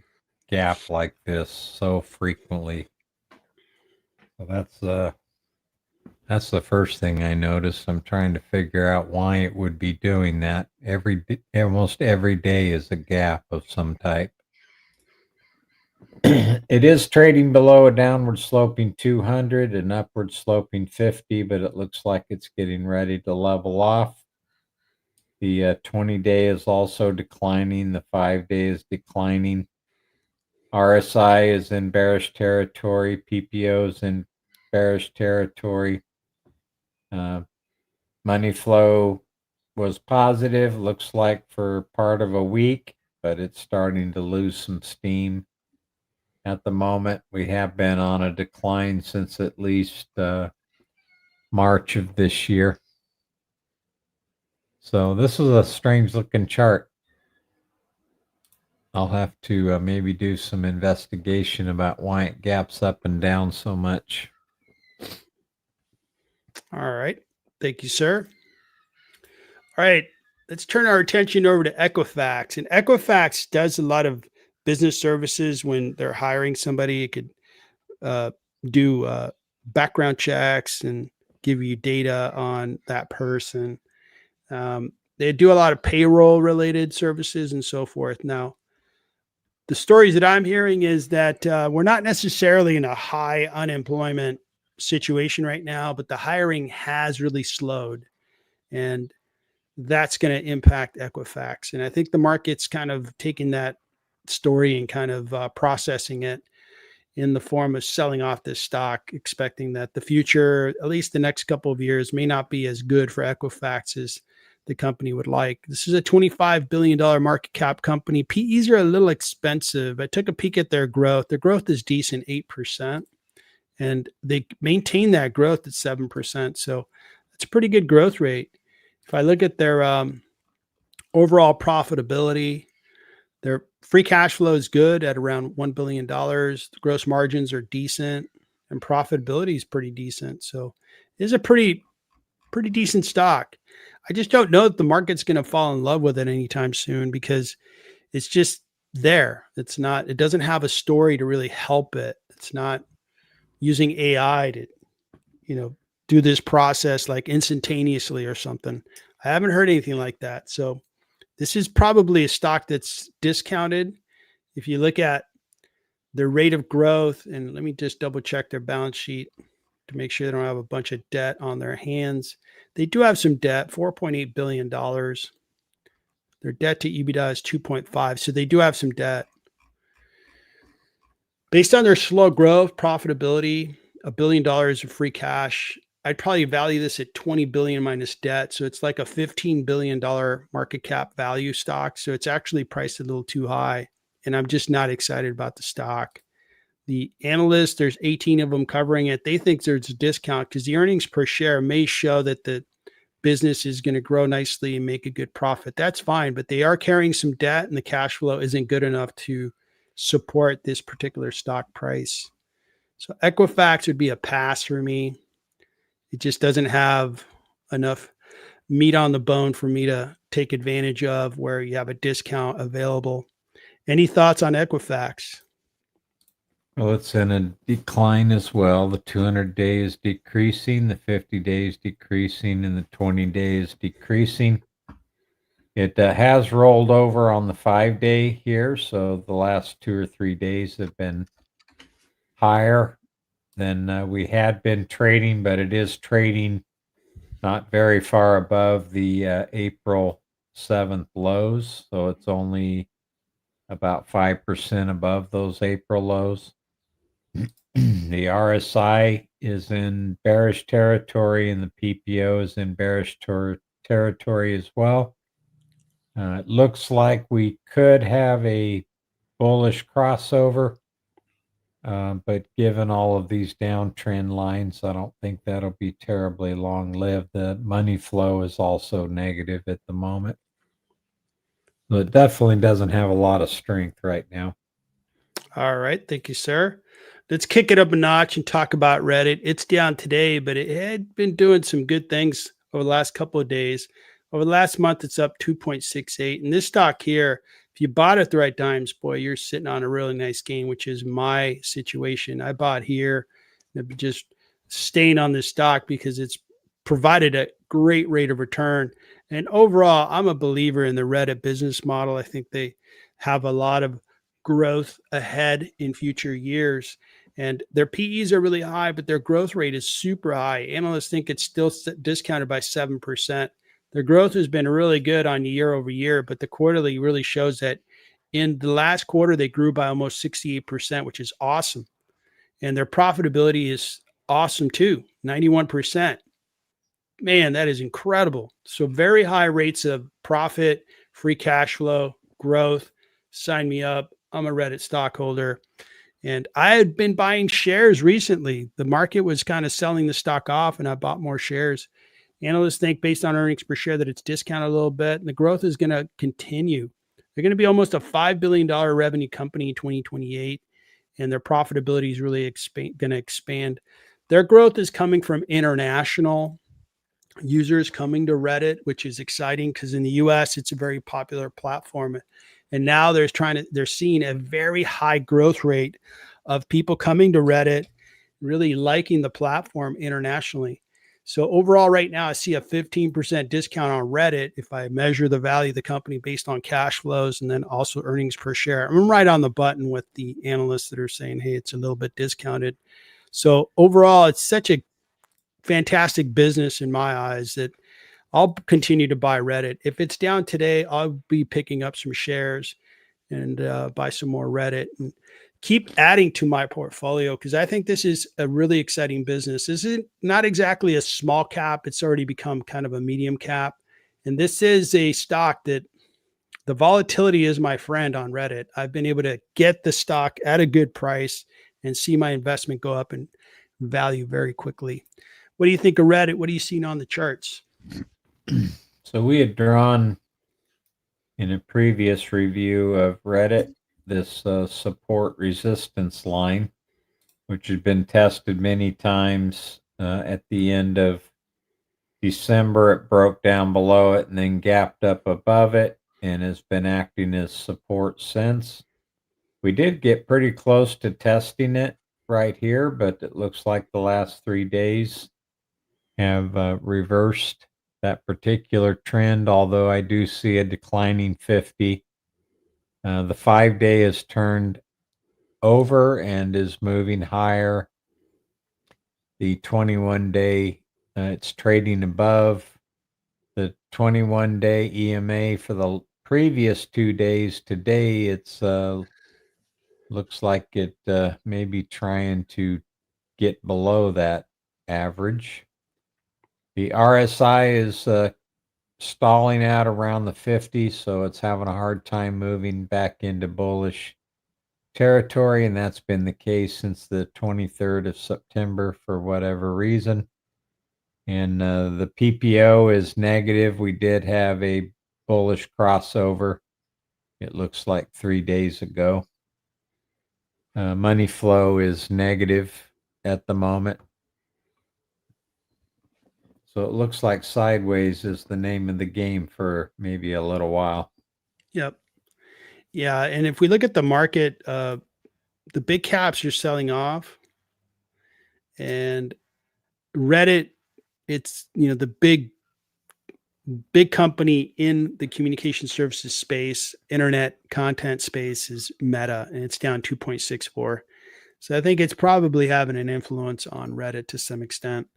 gap like this so frequently. So That's the first thing I noticed. I'm trying to figure out why it would be doing that. Almost every day is a gap of some type. It is trading below a downward sloping 200 and upward sloping 50, but it looks like it's getting ready to level off. The 20-day is also declining. The 5-day is declining. RSI is in bearish territory. PPO is in bearish territory. Money flow was positive, looks like for part of a week, but it's starting to lose some steam at the moment. We have been on a decline since at least March of this year. So this is a strange looking chart. I'll have to maybe do some investigation about why it gaps up and down so much. All right. Thank you, sir. All right. Let's turn our attention over to Equifax. And Equifax does a lot of business services when they're hiring somebody. It could do background checks and give you data on that person. They do a lot of payroll related services and so forth. Now, the stories that I'm hearing is that we're not necessarily in a high unemployment situation right now, but the hiring has really slowed, and that's going to impact Equifax. And I think the market's kind of taking that story and kind of processing it in the form of selling off this stock, expecting that the future, at least the next couple of years, may not be as good for Equifax as the company would like. This is a $25 billion market cap company. PEs are a little expensive. I took a peek at their growth. Their growth is decent, 8%, and they maintain that growth at 7%. So that's a pretty good growth rate. If I look at their overall profitability, their free cash flow is good at around $1 billion. The gross margins are decent, and profitability is pretty decent. So it is a pretty decent stock. I just don't know that the market's going to fall in love with it anytime soon because it's just there. It doesn't have a story to really help it. It's not using AI to, do this process like instantaneously or something. I haven't heard anything like that. So this is probably a stock that's discounted. If you look at their rate of growth, and let me just double check their balance sheet to make sure they don't have a bunch of debt on their hands. They do have some debt, $4.8 billion. Their debt to EBITDA is 2.5. So they do have some debt. Based on their slow growth, profitability, $1 billion of free cash, I'd probably value this at 20 billion minus debt. So it's like a $15 billion market cap value stock. So it's actually priced a little too high. And I'm just not excited about the stock. The analysts, there's 18 of them covering it. They think there's a discount because the earnings per share may show that the business is going to grow nicely and make a good profit. That's fine, but they are carrying some debt and the cash flow isn't good enough to support this particular stock price. So Equifax would be a pass for me. It just doesn't have enough meat on the bone for me to take advantage of where you have a discount available. Any thoughts on Equifax? Well, it's in a decline as well. The 200 days decreasing, the 50 days decreasing, and the 20 days decreasing. It has rolled over on the 5-day here, so the last 2 or 3 days have been higher than we had been trading, but it is trading not very far above the April 7th lows, so it's only about 5% above those April lows. The RSI is in bearish territory and the PPO is in bearish territory as well. It looks like we could have a bullish crossover, but given all of these downtrend lines, I don't think that'll be terribly long-lived. The money flow is also negative at the moment. So it definitely doesn't have a lot of strength right now. All right. Thank you, sir. Let's kick it up a notch and talk about Reddit. It's down today, but it had been doing some good things over the last couple of days. Over the last month, it's up 2.68. And this stock here, if you bought at the right times, boy, you're sitting on a really nice gain, which is my situation. I bought here. It just staying on this stock because it's provided a great rate of return. And overall, I'm a believer in the Reddit business model. I think they have a lot of growth ahead in future years. And their PEs are really high, but their growth rate is super high. Analysts think it's still discounted by 7%. Their growth has been really good on year over year, but the quarterly really shows that in the last quarter, they grew by almost 68%, which is awesome. And their profitability is awesome too, 91%. Man, that is incredible. So very high rates of profit, free cash flow, growth. Sign me up. I'm a Reddit stockholder. And I had been buying shares recently. The market was kind of selling the stock off, and I bought more shares. Analysts think based on earnings per share that it's discounted a little bit, and the growth is going to continue. They're going to be almost a $5 billion revenue company in 2028, and their profitability is really going to expand. Their growth is coming from international users coming to Reddit, which is exciting because in the US, it's a very popular platform. And now they're seeing a very high growth rate of people coming to Reddit, really liking the platform internationally. So overall, right now, I see a 15% discount on Reddit if I measure the value of the company based on cash flows and then also earnings per share. I'm right on the button with the analysts that are saying, hey, it's a little bit discounted. So overall, it's such a fantastic business in my eyes that I'll continue to buy Reddit. If it's down today, I'll be picking up some shares and buy some more Reddit and keep adding to my portfolio because I think this is a really exciting business. This is not exactly a small cap. It's already become kind of a medium cap. And this is a stock that the volatility is my friend on Reddit. I've been able to get the stock at a good price and see my investment go up in value very quickly. What do you think of Reddit? What are you seeing on the charts? So we had drawn in a previous review of Reddit this support resistance line, which had been tested many times. At the end of December, it broke down below it and then gapped up above it and has been acting as support since. We did get pretty close to testing it right here, but it looks like the last 3 days have reversed that particular trend, although I do see a declining 50. The 5-day has turned over and is moving higher. The 21-day, it's trading above the 21-day EMA for the previous 2 days. Today, it's looks like it may be trying to get below that average. The RSI is stalling out around the 50, so it's having a hard time moving back into bullish territory, and that's been the case since the 23rd of September for whatever reason. And the PPO is negative. We did have a bullish crossover, it looks like 3 days ago. Money flow is negative at the moment. So it looks like sideways is the name of the game for maybe a little while. Yep. Yeah. And if we look at the market, the big caps are selling off, and Reddit, it's, the big company in the communication services space, internet content space is Meta, and it's down 2.64. So I think it's probably having an influence on Reddit to some extent.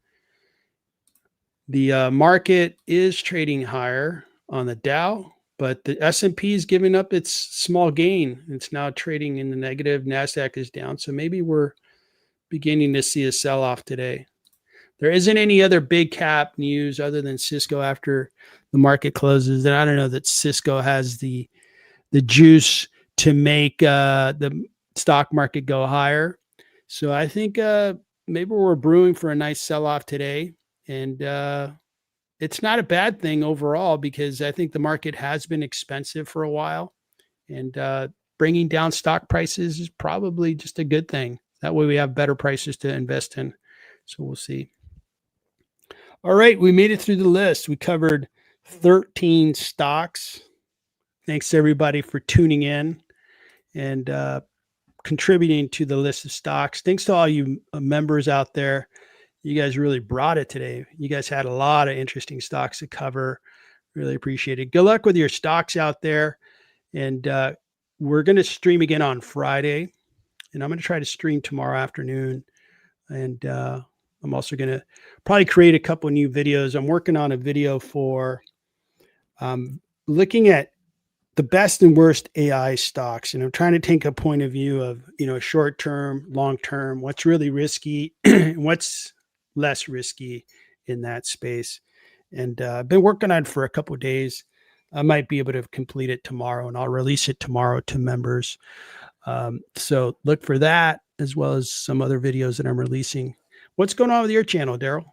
The market is trading higher on the Dow, but the S&P is giving up its small gain. It's now trading in the negative. NASDAQ is down. So maybe we're beginning to see a sell-off today. There isn't any other big cap news other than Cisco after the market closes. And I don't know that Cisco has the juice to make the stock market go higher. So I think maybe we're brewing for a nice sell-off today. And it's not a bad thing overall because I think the market has been expensive for a while. And bringing down stock prices is probably just a good thing. That way we have better prices to invest in. So we'll see. All right, we made it through the list. We covered 13 stocks. Thanks everybody for tuning in and contributing to the list of stocks. Thanks to all you members out there. You guys really brought it today. You guys had a lot of interesting stocks to cover. Really appreciate it. Good luck with your stocks out there. And we're going to stream again on Friday. And I'm going to try to stream tomorrow afternoon. And I'm also going to probably create a couple of new videos. I'm working on a video for looking at the best and worst AI stocks. And I'm trying to take a point of view of, short term, long term, what's really risky and what's less risky in that space. And I've been working on it for a couple of days. I might be able to complete it tomorrow, and I'll release it tomorrow to members. So look for that, as well as some other videos that I'm releasing. What's going on with your channel, Daryl?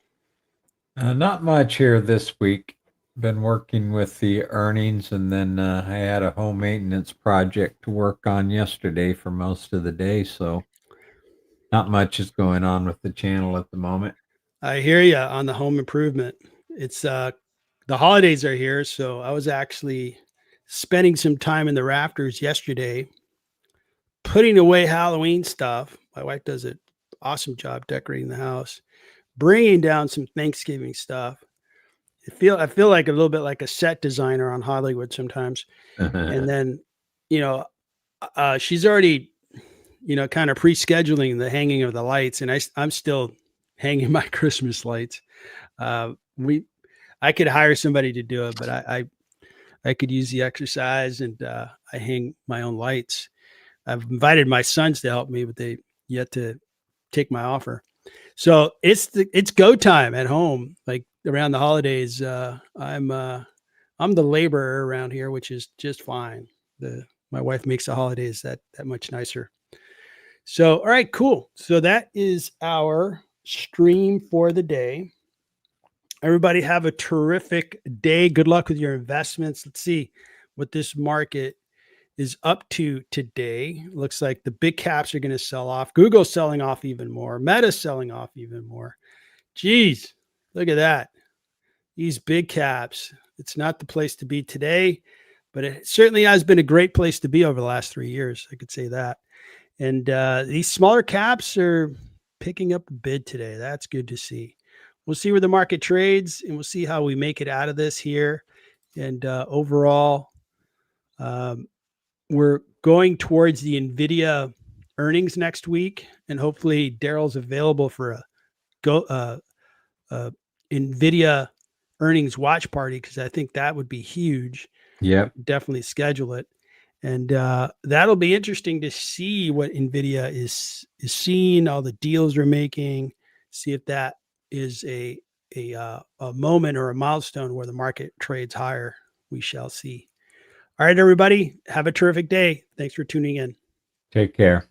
Not much here this week. Been working with the earnings, and then I had a home maintenance project to work on yesterday for most of the day. So not much is going on with the channel at the moment. I hear you on the home improvement. It's the holidays are here, so I was actually spending some time in the rafters yesterday, putting away Halloween stuff. My wife does an awesome job decorating the house, bringing down some Thanksgiving stuff. I feel like a little bit like a set designer on Hollywood sometimes. And then, she's already, kind of pre-scheduling the hanging of the lights, and I'm still hanging my Christmas lights. I could hire somebody to do it, but I could use the exercise, and I hang my own lights. I've invited my sons to help me, but they yet to take my offer. So it's go time at home. Like around the holidays, I'm the laborer around here, which is just fine. My wife makes the holidays that much nicer. So, all right, cool. So that is our stream for the day. Everybody have a terrific day. Good luck with your investments. Let's see what this market is up to today. Looks like the big caps are going to sell off. Google's selling off even more. Meta's selling off even more. Geez, look at that. These big caps. It's not the place to be today, but it certainly has been a great place to be over the last 3 years. I could say that. And these smaller caps are picking up a bid today. That's good to see. We'll see where the market trades, and we'll see how we make it out of this here. And overall, we're going towards the NVIDIA earnings next week, and hopefully Daryl's available for a NVIDIA earnings watch party, because I think that would be huge. Yep. Definitely schedule it. And that'll be interesting to see what NVIDIA is seeing, all the deals they're making, see if that is a moment or a milestone where the market trades higher. We shall see. All right, everybody, have a terrific day. Thanks for tuning in. Take care.